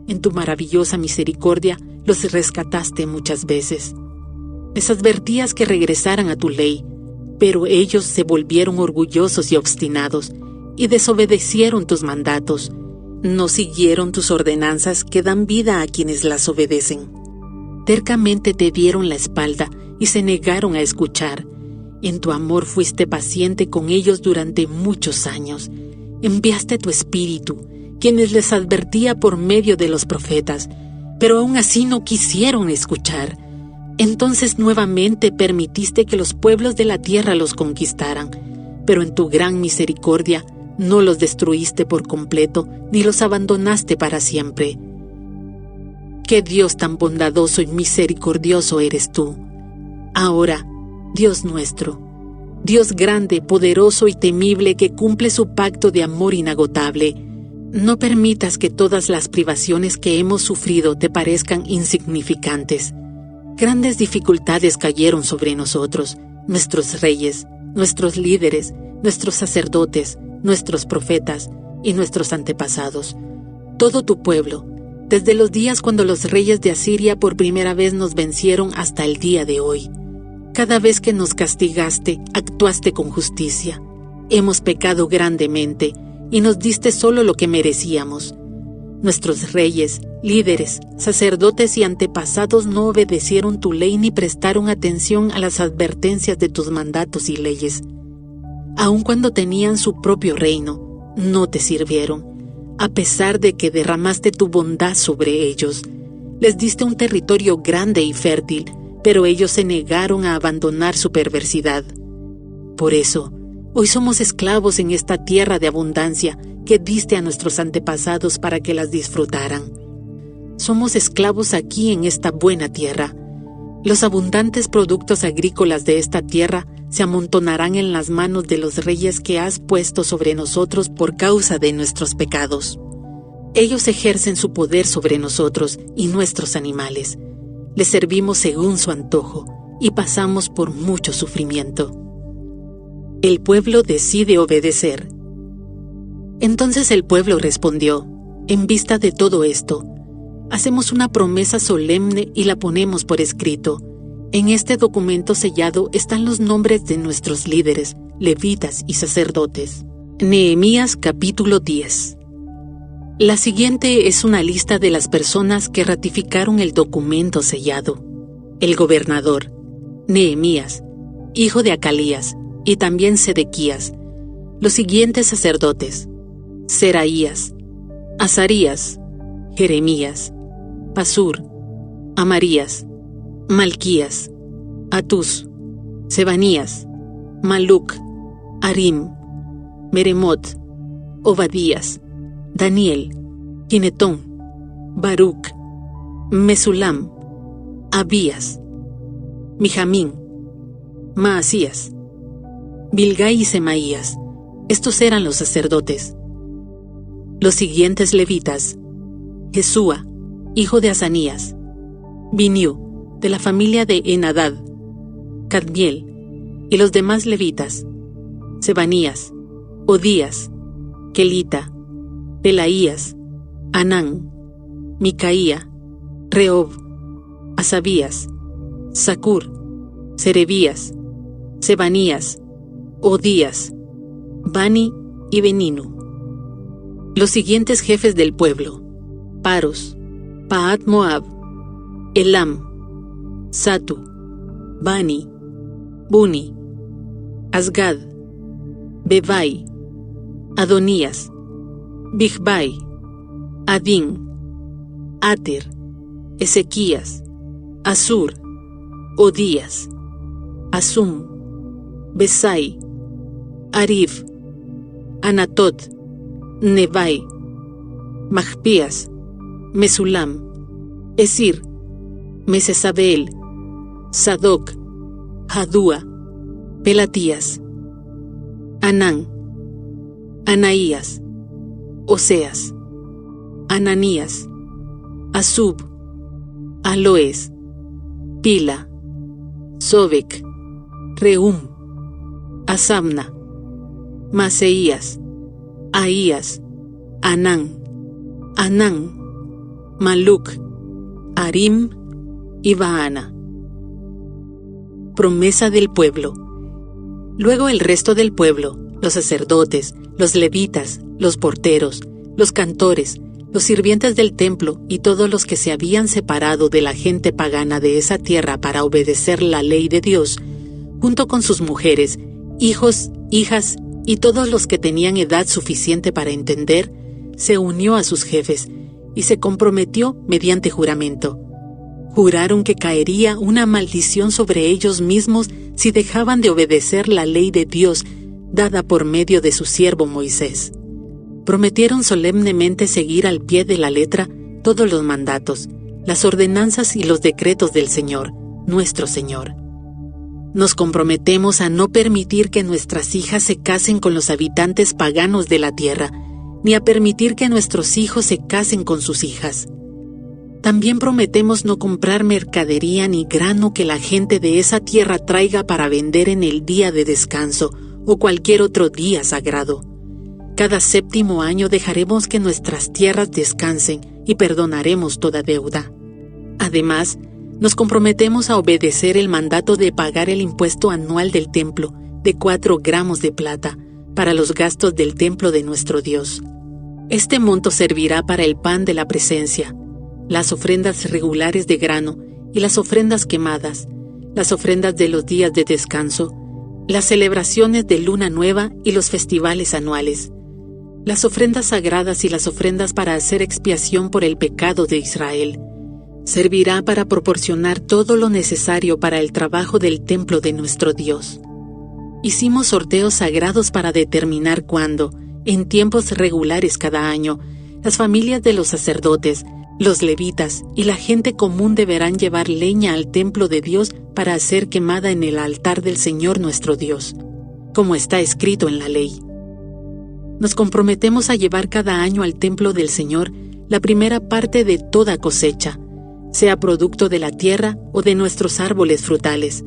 En tu maravillosa misericordia los rescataste muchas veces. Les advertías que regresaran a tu ley, pero ellos se volvieron orgullosos y obstinados, y desobedecieron tus mandatos. No siguieron tus ordenanzas que dan vida a quienes las obedecen. Tercamente te dieron la espalda y se negaron a escuchar. En tu amor fuiste paciente con ellos durante muchos años. Enviaste tu espíritu, quienes les advertía por medio de los profetas, pero aún así no quisieron escuchar. Entonces nuevamente permitiste que los pueblos de la tierra los conquistaran, pero en tu gran misericordia no los destruiste por completo ni los abandonaste para siempre. ¡Qué Dios tan bondadoso y misericordioso eres tú! Ahora, Dios nuestro, Dios grande, poderoso y temible que cumple su pacto de amor inagotable, no permitas que todas las privaciones que hemos sufrido te parezcan insignificantes. Grandes dificultades cayeron sobre nosotros, nuestros reyes, nuestros líderes, nuestros sacerdotes, nuestros profetas y nuestros antepasados. Todo tu pueblo, desde los días cuando los reyes de Asiria por primera vez nos vencieron hasta el día de hoy. Cada vez que nos castigaste, actuaste con justicia. Hemos pecado grandemente y nos diste solo lo que merecíamos. Nuestros reyes, líderes, sacerdotes y antepasados no obedecieron tu ley ni prestaron atención a las advertencias de tus mandatos y leyes. Aun cuando tenían su propio reino, no te sirvieron, a pesar de que derramaste tu bondad sobre ellos. Les diste un territorio grande y fértil, pero ellos se negaron a abandonar su perversidad. Por eso, hoy somos esclavos en esta tierra de abundancia que diste a nuestros antepasados para que las disfrutaran. Somos esclavos aquí en esta buena tierra. Los abundantes productos agrícolas de esta tierra se amontonarán en las manos de los reyes que has puesto sobre nosotros por causa de nuestros pecados. Ellos ejercen su poder sobre nosotros y nuestros animales. Les servimos según su antojo y pasamos por mucho sufrimiento. El pueblo decide obedecer. Entonces el pueblo respondió: en vista de todo esto, hacemos una promesa solemne y la ponemos por escrito. En este documento sellado están los nombres de nuestros líderes, levitas y sacerdotes. Nehemías capítulo 10. La siguiente es una lista de las personas que ratificaron el documento sellado. El gobernador, Nehemías, hijo de Acalías, y también Sedequías. Los siguientes sacerdotes: Seraías, Azarías, Jeremías, Pasur, Amarías, Malquías, Atús, Sebanías, Maluc, Arim, Meremot, Obadías, Daniel, Ginetón, Baruc, Mesulam, Abías, Mijamín, Maasías, Bilgai y Semaías. Estos eran los sacerdotes. Los siguientes levitas: Jesúa, hijo de Asanías, Biniú, de la familia de Enadad, Cadmiel, y los demás levitas: Sebanías, Odías, Kelita, Pelaías, Anán, Micaía, Rehob, Asabías, Zacur, Serebías, Sebanías, Odías, Bani y Beninu. Los siguientes jefes del pueblo: Paros, Paat Moab, Elam, Satu, Bani, Buni, Asgad, Bebai, Adonías, Bigbai, Adín, Ater, Ezequías, Asur, Odías, Asum, Besai, Arif, Anatot, Nebai, Magpías, Mesulam, Esir, Mesesabel, Sadoc, Jadúa, Pelatías, Anán, Anaías, Oseas, Ananías, Asub, Aloes, Pila, Sobek, Reum, Asamna, Maseías, Ahías, Anán, Maluc, Arim y Baana. promesa del pueblo. Luego el resto del pueblo, los sacerdotes, los levitas, los porteros, los cantores, los sirvientes del templo y todos los que se habían separado de la gente pagana de esa tierra para obedecer la ley de Dios, junto con sus mujeres, hijos, hijas y todos los que tenían edad suficiente para entender, se unió a sus jefes y se comprometió mediante juramento. Juraron que caería una maldición sobre ellos mismos si dejaban de obedecer la ley de Dios dada por medio de su siervo Moisés. Prometieron solemnemente seguir al pie de la letra todos los mandatos, las ordenanzas y los decretos del Señor, nuestro Señor. Nos comprometemos a no permitir que nuestras hijas se casen con los habitantes paganos de la tierra, ni a permitir que nuestros hijos se casen con sus hijas. También prometemos no comprar mercadería ni grano que la gente de esa tierra traiga para vender en el día de descanso o cualquier otro día sagrado. Cada 7º año dejaremos que nuestras tierras descansen y perdonaremos toda deuda. Además, nos comprometemos a obedecer el mandato de pagar el impuesto anual del templo de 4 gramos de plata para los gastos del templo de nuestro Dios. Este monto servirá para el pan de la presencia, las ofrendas regulares de grano y las ofrendas quemadas, las ofrendas de los días de descanso, las celebraciones de luna nueva y los festivales anuales, las ofrendas sagradas y las ofrendas para hacer expiación por el pecado de Israel. Servirá para proporcionar todo lo necesario para el trabajo del templo de nuestro Dios. Hicimos sorteos sagrados para determinar cuándo, en tiempos regulares cada año, las familias de los sacerdotes, los levitas y la gente común deberán llevar leña al templo de Dios para ser quemada en el altar del Señor nuestro Dios, como está escrito en la ley. Nos comprometemos a llevar cada año al templo del Señor la primera parte de toda cosecha, sea producto de la tierra o de nuestros árboles frutales.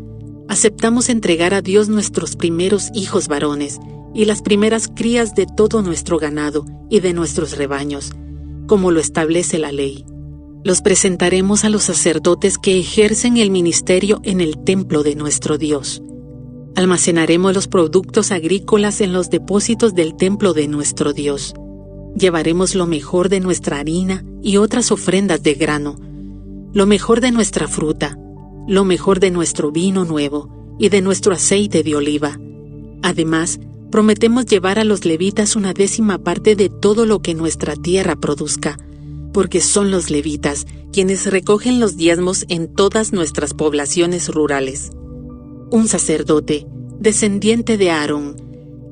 Aceptamos entregar a Dios nuestros primeros hijos varones y las primeras crías de todo nuestro ganado y de nuestros rebaños, como lo establece la ley. Los presentaremos a los sacerdotes que ejercen el ministerio en el templo de nuestro Dios. Almacenaremos los productos agrícolas en los depósitos del templo de nuestro Dios. Llevaremos lo mejor de nuestra harina y otras ofrendas de grano, lo mejor de nuestra fruta, lo mejor de nuestro vino nuevo y de nuestro aceite de oliva. Además, prometemos llevar a los levitas 1/10 parte de todo lo que nuestra tierra produzca, porque son los levitas quienes recogen los diezmos en todas nuestras poblaciones rurales. Un sacerdote, descendiente de Aarón,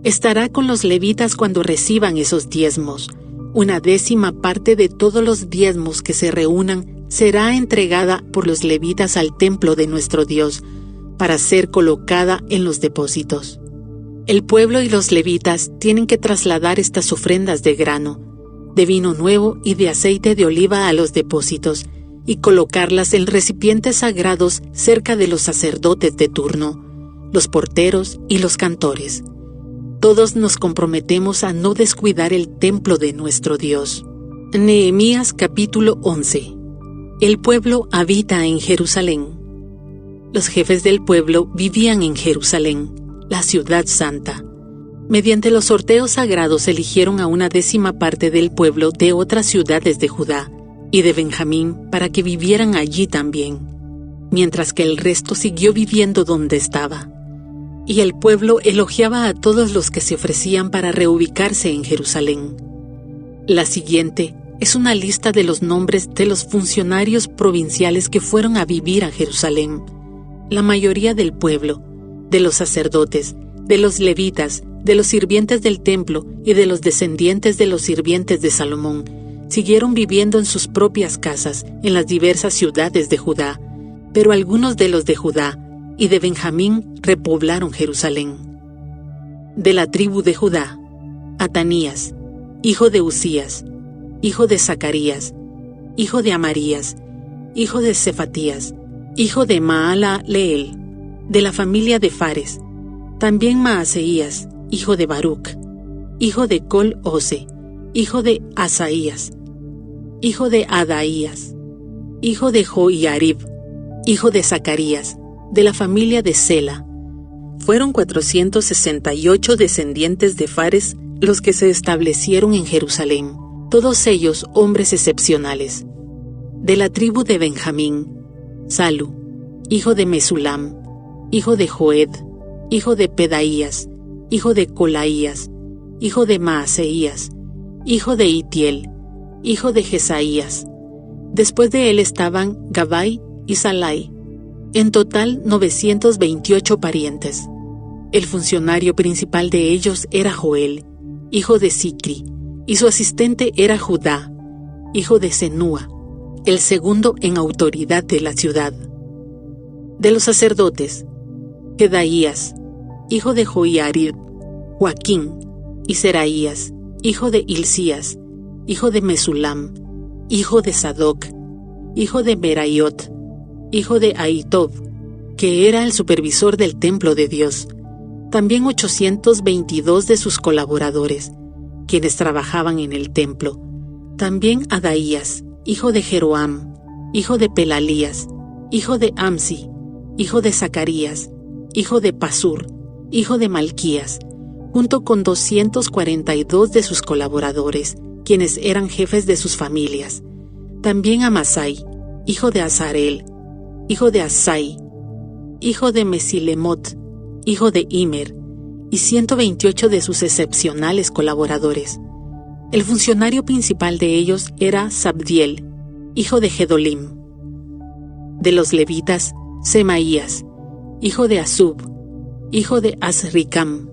estará con los levitas cuando reciban esos diezmos. 1/10 parte de todos los diezmos que se reúnan será entregada por los levitas al templo de nuestro Dios, para ser colocada en los depósitos. El pueblo y los levitas tienen que trasladar estas ofrendas de grano, de vino nuevo y de aceite de oliva a los depósitos y colocarlas en recipientes sagrados cerca de los sacerdotes de turno, los porteros y los cantores. Todos nos comprometemos a no descuidar el templo de nuestro Dios. Nehemías capítulo 11. El pueblo habita en Jerusalén. Los jefes del pueblo vivían en Jerusalén, la ciudad santa. Mediante los sorteos sagrados eligieron a 1/10 parte del pueblo de otras ciudades de Judá y de Benjamín para que vivieran allí también, mientras que el resto siguió viviendo donde estaba. Y el pueblo elogiaba a todos los que se ofrecían para reubicarse en Jerusalén. La siguiente es una lista de los nombres de los funcionarios provinciales que fueron a vivir a Jerusalén. La mayoría del pueblo, de los sacerdotes, de los levitas, de los sirvientes del templo y de los descendientes de los sirvientes de Salomón, siguieron viviendo en sus propias casas en las diversas ciudades de Judá, pero algunos de los de Judá y de Benjamín repoblaron Jerusalén. De la tribu de Judá, Atanías, hijo de Usías, hijo de Zacarías, hijo de Amarías, hijo de Cefatías, hijo de Maalaleel, de la familia de Fares, también Maaseías, hijo de Baruc, hijo de Col-Ose, hijo de Asaías, hijo de Adaías, hijo de Joiarib, hijo de Zacarías, de la familia de Sela. Fueron 468 descendientes de Fares los que se establecieron en Jerusalén, todos ellos hombres excepcionales. De la tribu de Benjamín, Salu, hijo de Mesulam, hijo de Joed, hijo de Pedaías, hijo de Colaías, hijo de Maaseías, hijo de Itiel, hijo de Jesaías. Después de él estaban Gabai y Salai, en total 928 parientes. El funcionario principal de ellos era Joel, hijo de Sicri, y su asistente era Judá, hijo de Senúa, el segundo en autoridad de la ciudad. De los sacerdotes, Jedaías, hijo de Joiarib, Joaquín, y Seraías, hijo de Hilcías, hijo de Mesulam, hijo de Sadoc, hijo de Meraiot, hijo de Ahitob, que era el supervisor del templo de Dios. También 822 de sus colaboradores, quienes trabajaban en el templo. También Adaías, hijo de Jeroam, hijo de Pelalías, hijo de Amsi, hijo de Zacarías, hijo de Pasur, hijo de Malquías, junto con 242 de sus colaboradores, quienes eran jefes de sus familias. También Amasai, hijo de Azarel, hijo de Asai, hijo de Mesilemot, hijo de Imer, y 128 de sus excepcionales colaboradores. El funcionario principal de ellos era Sabdiel, hijo de Gedolim. De los levitas, Semaías, hijo de Asub, hijo de Azricam,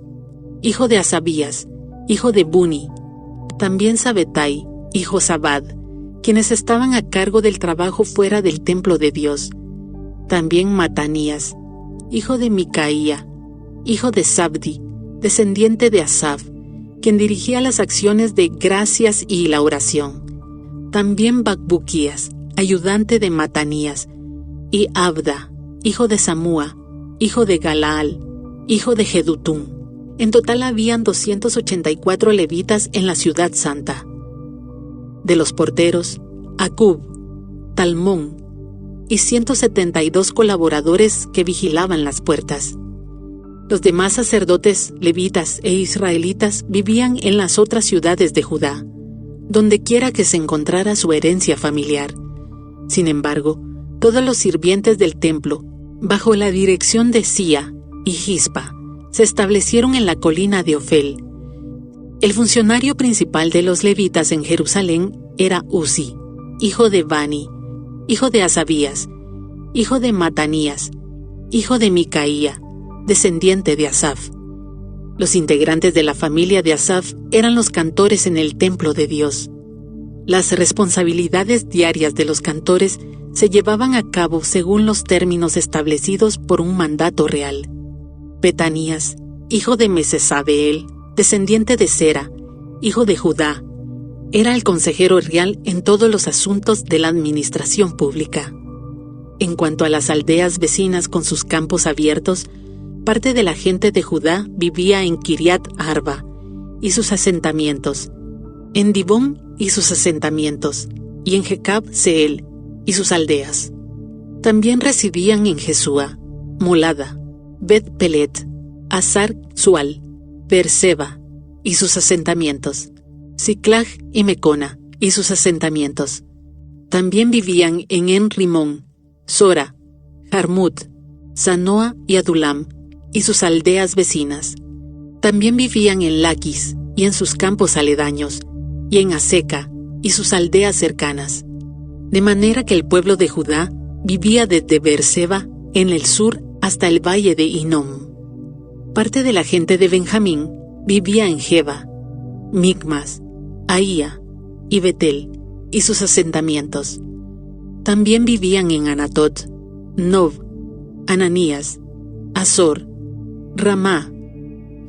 hijo de Asabías, hijo de Buni. También Sabetai y Josabad, quienes estaban a cargo del trabajo fuera del templo de Dios. También Matanías, hijo de Micaía, hijo de Sabdi, descendiente de Asaf, quien dirigía las acciones de gracias y la oración. También Bacbuquías, ayudante de Matanías, y Abda, hijo de Samúa, hijo de Galaal, hijo de Jedutún. En total habían 284 levitas en la ciudad santa. De los porteros, Acub, Talmón, y 172 colaboradores que vigilaban las puertas. Los demás sacerdotes, levitas e israelitas vivían en las otras ciudades de Judá, donde quiera que se encontrara su herencia familiar. Sin embargo, todos los sirvientes del templo, bajo la dirección de Sia y Gispa, se establecieron en la colina de Ofel. El funcionario principal de los levitas en Jerusalén era Uzi, hijo de Bani, hijo de Asabías, hijo de Matanías, hijo de Micaía, descendiente de Asaf. Los integrantes de la familia de Asaf eran los cantores en el templo de Dios. Las responsabilidades diarias de los cantores se llevaban a cabo según los términos establecidos por un mandato real. Petanías, hijo de Mesesabeel, descendiente de Sera, hijo de Judá, era el consejero real en todos los asuntos de la administración pública. En cuanto a las aldeas vecinas con sus campos abiertos, parte de la gente de Judá vivía en Kiriat Arba y sus asentamientos, en Dibón y sus asentamientos, y en Jecab Seel y sus aldeas. También residían en Jesúa, Molada, Bet Pelet, Azar Sual, Berseba y sus asentamientos, Siclag y Mecona y sus asentamientos. También vivían en En-Rimón, Sora, Jarmut, Zanoa y Adulam y sus aldeas vecinas. También vivían en Laquis y en sus campos aledaños, y en Aseca y sus aldeas cercanas. De manera que el pueblo de Judá vivía desde Beerseba en el sur hasta el valle de Hinnom. Parte de la gente de Benjamín vivía en Geba, Micmas, Ahía y Betel y sus asentamientos. También vivían en Anatot, Nob, Ananías, Azor, Ramá,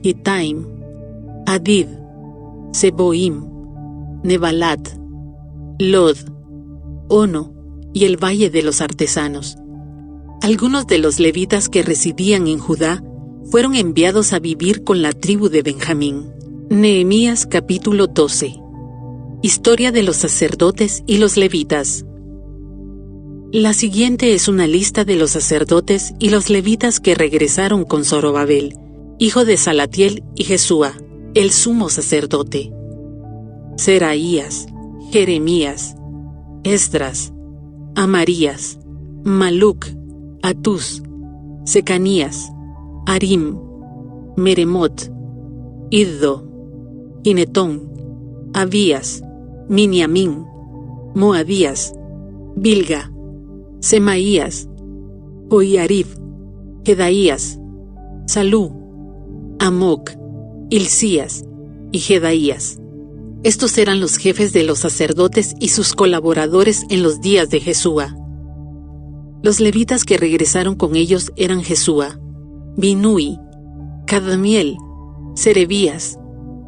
Gitaim, Adid, Seboim, Nebalat, Lod, Ono y el valle de los artesanos. Algunos de los levitas que residían en Judá fueron enviados a vivir con la tribu de Benjamín. Nehemías capítulo 12. Historia de los sacerdotes y los levitas. La siguiente es una lista de los sacerdotes y los levitas que regresaron con Zorobabel, hijo de Salatiel, y Jesúa, el sumo sacerdote: Seraías, Jeremías, Esdras, Amarías, Maluc, Atús, Secanías, Arim, Meremot, Iddo, Ginetón, Abías, Miniamín, Moadías, Bilga, Semaías, Joiarib, Jedaías, Salú, Amoc, Hilcías y Jedaías. Estos eran los jefes de los sacerdotes y sus colaboradores en los días de Jesúa. Los levitas que regresaron con ellos eran Jesúa, Binui, Cadmiel, Serebías,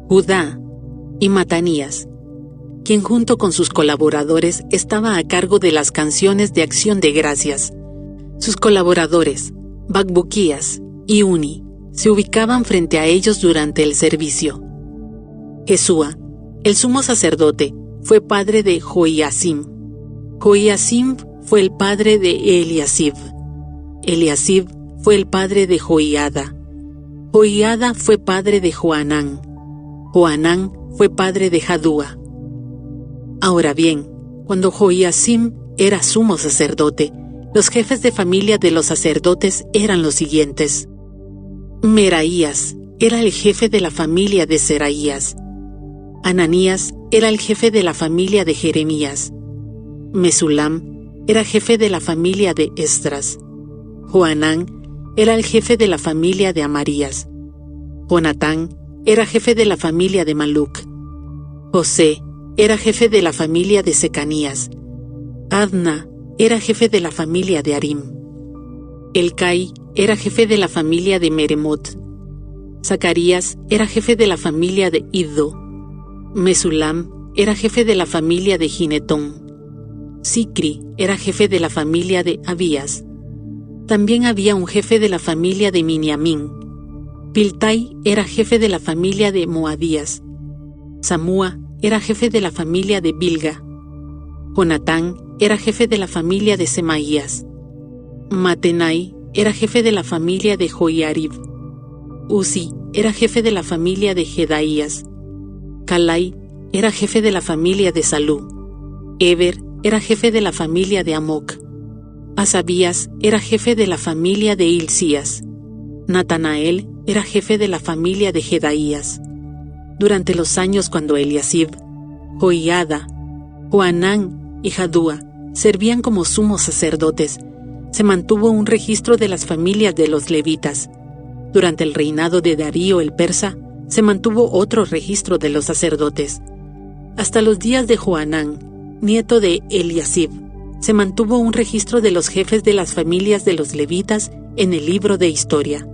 Judá y Matanías, quien junto con sus colaboradores estaba a cargo de las canciones de acción de gracias. Sus colaboradores, Bacbuquías y Uni, se ubicaban frente a ellos durante el servicio. Jesúa, el sumo sacerdote, fue padre de Joiacim. Joiacim fue el padre de Eliasib. Eliasib fue el padre de Joiada. Joiada fue padre de Joanán. Joanán fue padre de Jadúa. Ahora bien, cuando Joiacim era sumo sacerdote, los jefes de familia de los sacerdotes eran los siguientes: Meraías era el jefe de la familia de Seraías. Ananías era el jefe de la familia de Jeremías. Mesulam era jefe de la familia de Esdras. Joanán era el jefe de la familia de Amarías. Jonatán era jefe de la familia de Maluc. José era jefe de la familia de Secanías. Adna era jefe de la familia de Arim. Elcai era jefe de la familia de Meremot. Zacarías era jefe de la familia de Iddo. Mesulam era jefe de la familia de Ginetón. Sicri era jefe de la familia de Abías. También había un jefe de la familia de Miniamín. Piltai era jefe de la familia de Moadías. Samúa era jefe de la familia de Bilga. Jonatán era jefe de la familia de Semaías. Matenai era jefe de la familia de Joiarib. Uzi era jefe de la familia de Jedaías. Calai era jefe de la familia de Salú. Eber era jefe de la familia de Amoc. Asabías era jefe de la familia de Hilcías. Natanael era jefe de la familia de Jedaías. Durante los años cuando Eliasib, Joiada, Joanán y Jadúa servían como sumos sacerdotes, se mantuvo un registro de las familias de los levitas. Durante el reinado de Darío el persa, se mantuvo otro registro de los sacerdotes. Hasta los días de Joanán, nieto de Eliasib, se mantuvo un registro de los jefes de las familias de los levitas en el libro de historia.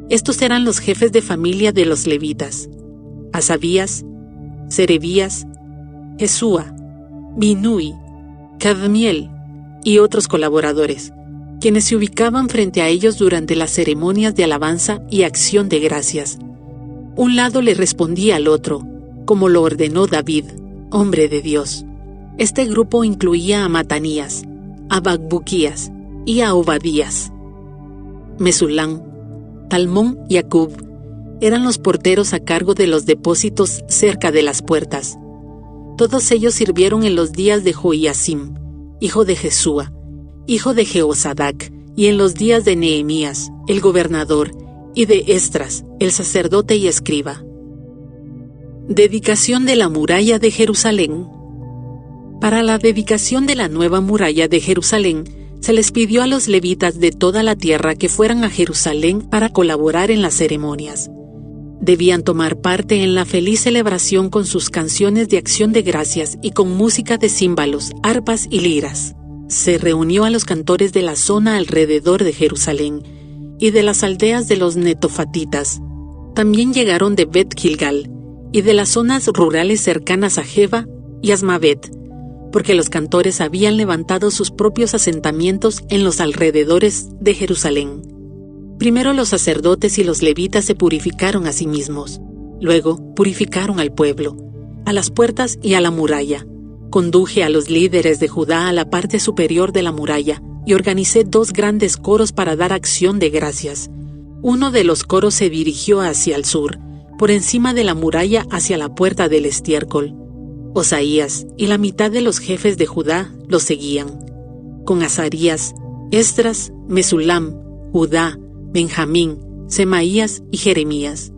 Estos eran los jefes de familia de los levitas: Asabías, Serebías, Jesúa, Binui, Cadmiel y otros colaboradores, quienes se ubicaban frente a ellos durante las ceremonias de alabanza y acción de gracias. Un lado le respondía al otro, como lo ordenó David, hombre de Dios. Este grupo incluía a Matanías, a Bacbuquías y a Obadías. Mesulán, Talmón y Acub eran los porteros a cargo de los depósitos cerca de las puertas. Todos ellos sirvieron en los días de Joiacim, hijo de Jesúa, hijo de Jehosadac, y en los días de Nehemías, el gobernador, y de Esdras, el sacerdote y escriba. Dedicación de la muralla de Jerusalén. Para la dedicación de la nueva muralla de Jerusalén, se les pidió a los levitas de toda la tierra que fueran a Jerusalén para colaborar en las ceremonias. Debían tomar parte en la feliz celebración con sus canciones de acción de gracias y con música de címbalos, arpas y liras. Se reunió a los cantores de la zona alrededor de Jerusalén y de las aldeas de los netofatitas. También llegaron de Bet-Gilgal y de las zonas rurales cercanas a Jeba y Asmavet, porque los cantores habían levantado sus propios asentamientos en los alrededores de Jerusalén. Primero los sacerdotes y los levitas se purificaron a sí mismos. Luego purificaron al pueblo, a las puertas y a la muralla. Conduje a los líderes de Judá a la parte superior de la muralla y organicé 2 grandes coros para dar acción de gracias. Uno de los coros se dirigió hacia el sur, por encima de la muralla hacia la puerta del estiércol. Osaías y la mitad de los jefes de Judá los seguían, con Azarías, Esdras, Mesulam, Judá, Benjamín, Semaías y Jeremías.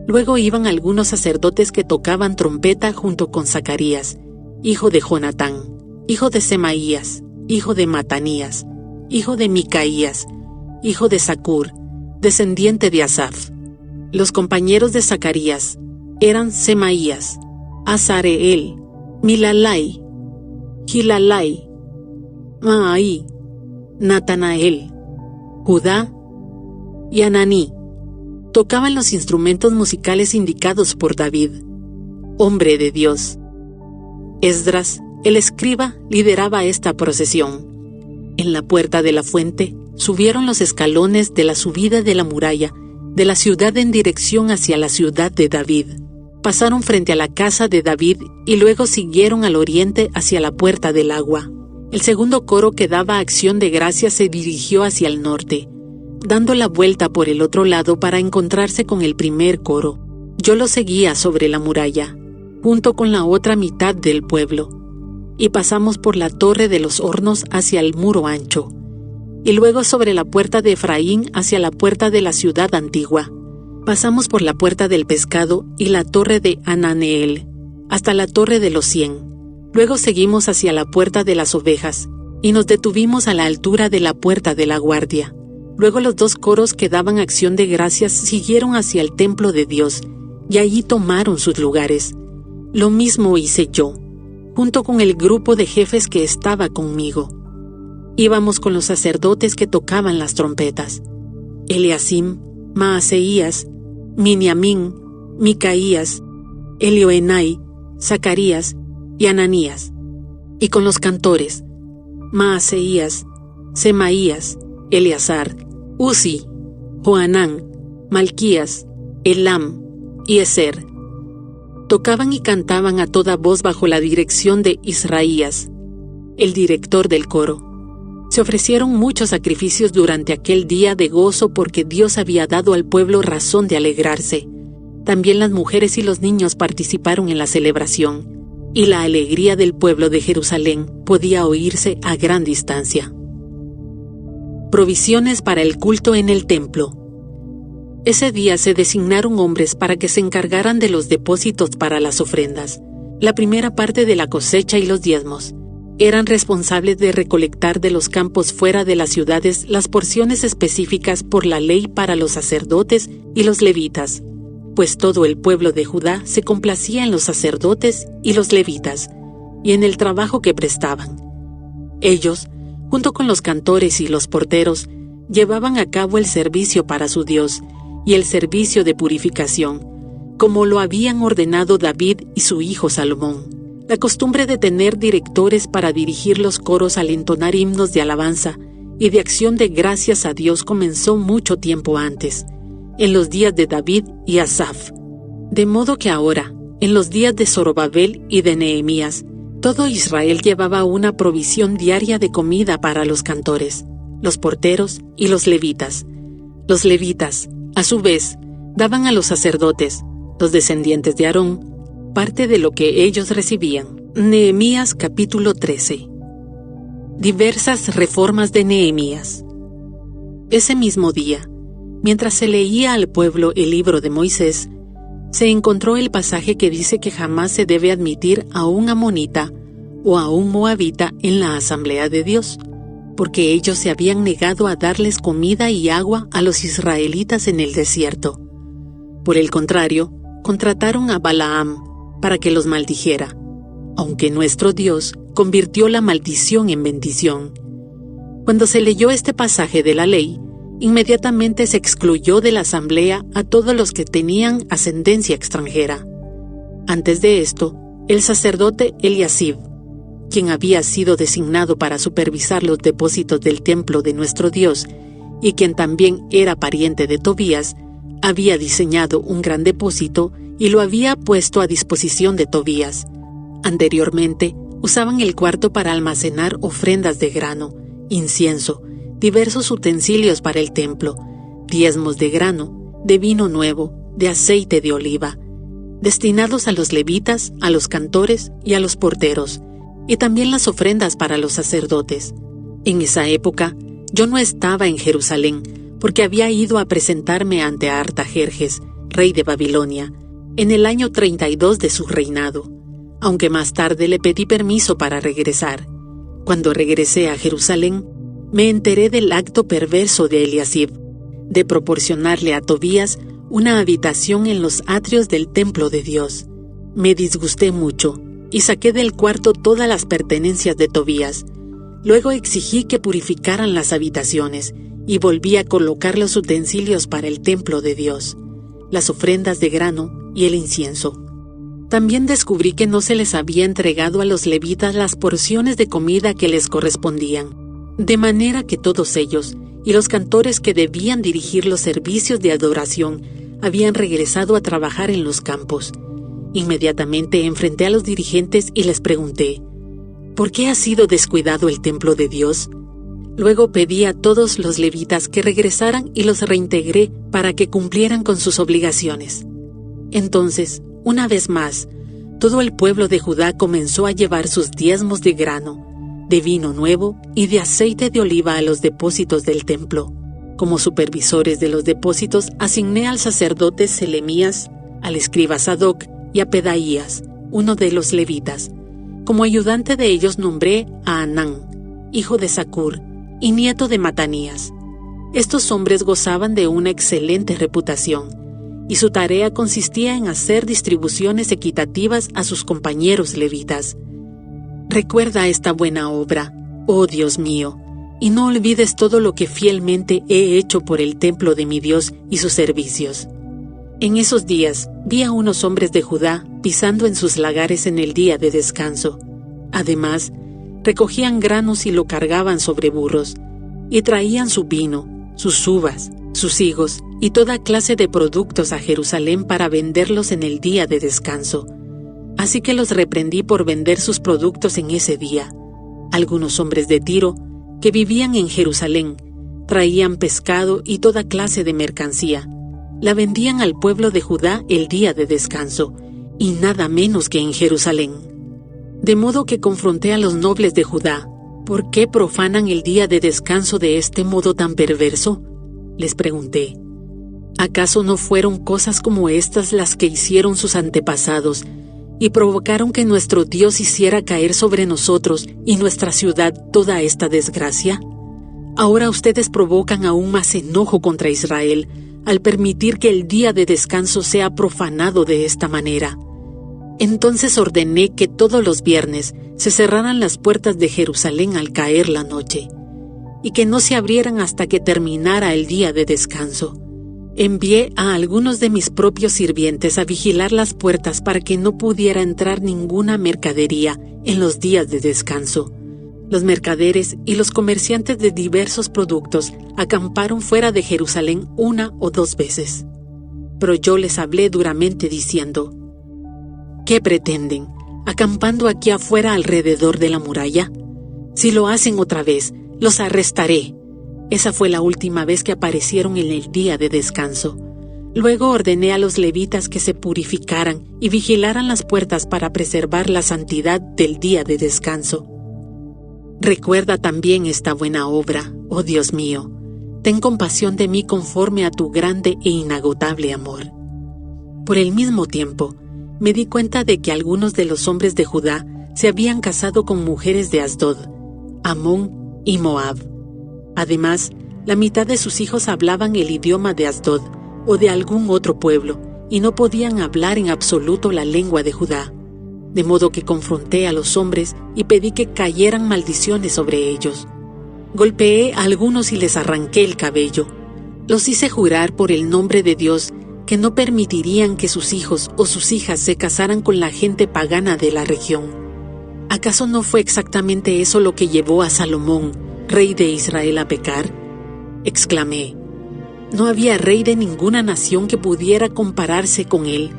Luego iban algunos sacerdotes que tocaban trompeta junto con Zacarías, hijo de Jonatán, hijo de Semaías, hijo de Matanías, hijo de Micaías, hijo de Zacur, descendiente de Asaf. Los compañeros de Zacarías eran Semaías, Azareel, Milalai, Gilalai, Maai, Natanael, Judá y Ananí. Tocaban los instrumentos musicales indicados por David, hombre de Dios. Esdras, el escriba, lideraba esta procesión. En la puerta de la fuente subieron los escalones de la subida de la muralla de la ciudad en dirección hacia la ciudad de David. Pasaron frente a la casa de David y luego siguieron al oriente hacia la puerta del agua. El segundo coro que daba acción de gracias se dirigió hacia el norte, dando la vuelta por el otro lado para encontrarse con el primer coro. Yo lo seguía sobre la muralla, junto con la otra mitad del pueblo, y pasamos por la torre de los hornos hacia el muro ancho, y luego sobre la puerta de Efraín hacia la puerta de la ciudad antigua. Pasamos por la puerta del pescado y la torre de Ananeel, hasta la torre de los 100. Luego seguimos hacia la puerta de las ovejas, y nos detuvimos a la altura de la puerta de la guardia. Luego los 2 coros que daban acción de gracias siguieron hacia el templo de Dios, y allí tomaron sus lugares. Lo mismo hice yo, junto con el grupo de jefes que estaba conmigo. Íbamos con los sacerdotes que tocaban las trompetas: Eliasim, Maaseías, Miniamín, Micaías, Elioenai, Zacarías y Ananías, y con los cantores: Maaseías, Semaías, Eleazar, Uzi, Joanán, Malquías, Elam y Ezer. Tocaban y cantaban a toda voz bajo la dirección de Israías, el director del coro. Se ofrecieron muchos sacrificios durante aquel día de gozo porque Dios había dado al pueblo razón de alegrarse. También las mujeres y los niños participaron en la celebración, y la alegría del pueblo de Jerusalén podía oírse a gran distancia. Provisiones para el culto en el templo. Ese día se designaron hombres para que se encargaran de los depósitos para las ofrendas, la primera parte de la cosecha y los diezmos. Eran responsables de recolectar de los campos fuera de las ciudades las porciones específicas por la ley para los sacerdotes y los levitas, pues todo el pueblo de Judá se complacía en los sacerdotes y los levitas, y en el trabajo que prestaban. Ellos, junto con los cantores y los porteros, llevaban a cabo el servicio para su Dios y el servicio de purificación, como lo habían ordenado David y su hijo Salomón. La costumbre de tener directores para dirigir los coros al entonar himnos de alabanza y de acción de gracias a Dios comenzó mucho tiempo antes, en los días de David y Asaf. De modo que ahora, en los días de Zorobabel y de Nehemías, todo Israel llevaba una provisión diaria de comida para los cantores, los porteros y los levitas. Los levitas, a su vez, daban a los sacerdotes, los descendientes de Aarón, parte de lo que ellos recibían. Nehemías capítulo 13. Diversas reformas de Nehemías. Ese mismo día, mientras se leía al pueblo el libro de Moisés, se encontró el pasaje que dice que jamás se debe admitir a un amonita o a un moabita en la asamblea de Dios, porque ellos se habían negado a darles comida y agua a los israelitas en el desierto. Por el contrario, contrataron a Balaam para que los maldijera, aunque nuestro Dios convirtió la maldición en bendición. Cuando se leyó este pasaje de la ley, inmediatamente se excluyó de la asamblea a todos los que tenían ascendencia extranjera. Antes de esto, el sacerdote Eliasib, quien había sido designado para supervisar los depósitos del templo de nuestro Dios y quien también era pariente de Tobías, había diseñado un gran depósito y lo había puesto a disposición de Tobías. Anteriormente, Usaban el cuarto para almacenar ofrendas de grano, incienso, diversos utensilios para el templo, diezmos de grano, de vino nuevo, de aceite de oliva, destinados a los levitas, a los cantores y a los porteros, y también las ofrendas para los sacerdotes. En esa época, yo no estaba en Jerusalén, porque había ido a presentarme ante Artajerjes, rey de Babilonia, en el año 32 de su reinado, aunque más tarde le pedí permiso para regresar. Cuando regresé a Jerusalén, me enteré del acto perverso de Eliasib, de proporcionarle a Tobías una habitación en los atrios del templo de Dios. Me disgusté mucho y saqué del cuarto todas las pertenencias de Tobías. Luego exigí que purificaran las habitaciones y volví a colocar los utensilios para el templo de Dios, las ofrendas de grano y el incienso. También descubrí que no se les había entregado a los levitas las porciones de comida que les correspondían, de manera que todos ellos y los cantores que debían dirigir los servicios de adoración habían regresado a trabajar en los campos. Inmediatamente enfrenté a los dirigentes y les pregunté: ¿por qué ha sido descuidado el templo de Dios? Luego pedí a todos los levitas que regresaran y los reintegré para que cumplieran con sus obligaciones. Entonces, una vez más, todo el pueblo de Judá comenzó a llevar sus diezmos de grano, de vino nuevo y de aceite de oliva a los depósitos del templo. Como supervisores de los depósitos asigné al sacerdote Selemías, al escriba Sadoc y a Pedaías, uno de los levitas. Como ayudante de ellos nombré a Anán, hijo de Zacur y nieto de Matanías. Estos hombres gozaban de una excelente reputación, y su tarea consistía en hacer distribuciones equitativas a sus compañeros levitas. Recuerda esta buena obra, oh Dios mío, y no olvides todo lo que fielmente he hecho por el templo de mi Dios y sus servicios. En esos días vi a unos hombres de Judá pisando en sus lagares en el día de descanso. Además, recogían granos y lo cargaban sobre burros, y traían su vino, sus uvas, sus higos y toda clase de productos a Jerusalén para venderlos en el día de descanso. Así que los reprendí por vender sus productos en ese día. Algunos hombres de Tiro, que vivían en Jerusalén, traían pescado y toda clase de mercancía. La vendían al pueblo de Judá el día de descanso, y nada menos que en Jerusalén. De modo que confronté a los nobles de Judá. ¿Por qué profanan el día de descanso de este modo tan perverso? Les pregunté. ¿Acaso no fueron cosas como estas las que hicieron sus antepasados y provocaron que nuestro Dios hiciera caer sobre nosotros y nuestra ciudad toda esta desgracia? Ahora ustedes provocan aún más enojo contra Israel al permitir que el día de descanso sea profanado de esta manera. Entonces ordené que todos los viernes se cerraran las puertas de Jerusalén al caer la noche, y que no se abrieran hasta que terminara el día de descanso. Envié a algunos de mis propios sirvientes a vigilar las puertas para que no pudiera entrar ninguna mercadería en los días de descanso. Los mercaderes y los comerciantes de diversos productos acamparon fuera de Jerusalén 1 o 2 veces. Pero yo les hablé duramente diciendo: ¿qué pretenden, acampando aquí afuera alrededor de la muralla? Si lo hacen otra vez, los arrestaré. Esa fue la última vez que aparecieron en el día de descanso. Luego ordené a los levitas que se purificaran y vigilaran las puertas para preservar la santidad del día de descanso. Recuerda también esta buena obra, oh Dios mío. Ten compasión de mí conforme a tu grande e inagotable amor. Por el mismo tiempo, me di cuenta de que algunos de los hombres de Judá se habían casado con mujeres de Asdod, Amón y Moab. Además, la mitad de sus hijos hablaban el idioma de Asdod o de algún otro pueblo y no podían hablar en absoluto la lengua de Judá. De modo que confronté a los hombres y pedí que cayeran maldiciones sobre ellos. Golpeé a algunos y les arranqué el cabello. Los hice jurar por el nombre de Dios que no permitirían que sus hijos o sus hijas se casaran con la gente pagana de la región. ¿Acaso no fue exactamente eso lo que llevó a Salomón, rey de Israel, a pecar? Exclamé. No había rey de ninguna nación que pudiera compararse con él.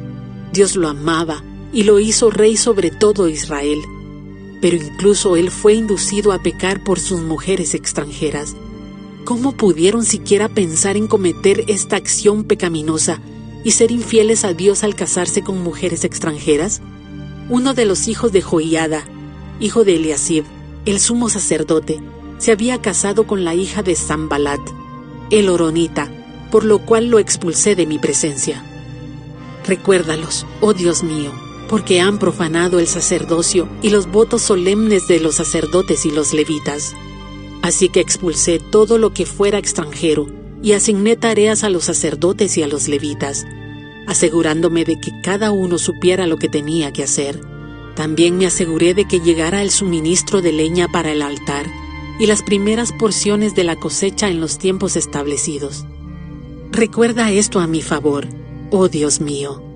Dios lo amaba y lo hizo rey sobre todo Israel. pero incluso él fue inducido a pecar por sus mujeres extranjeras. ¿Cómo pudieron siquiera pensar en cometer esta acción pecaminosa y ser infieles a Dios al casarse con mujeres extranjeras? Uno de los hijos de Joiada, hijo de Eliasib, el sumo sacerdote, se había casado con la hija de Sanbalat, el horonita, por lo cual lo expulsé de mi presencia. Recuérdalos, oh Dios mío, porque han profanado el sacerdocio y los votos solemnes de los sacerdotes y los levitas. Así que expulsé todo lo que fuera extranjero y asigné tareas a los sacerdotes y a los levitas, asegurándome de que cada uno supiera lo que tenía que hacer. También me aseguré de que llegara el suministro de leña para el altar y las primeras porciones de la cosecha en los tiempos establecidos. Recuerda esto a mi favor, oh Dios mío.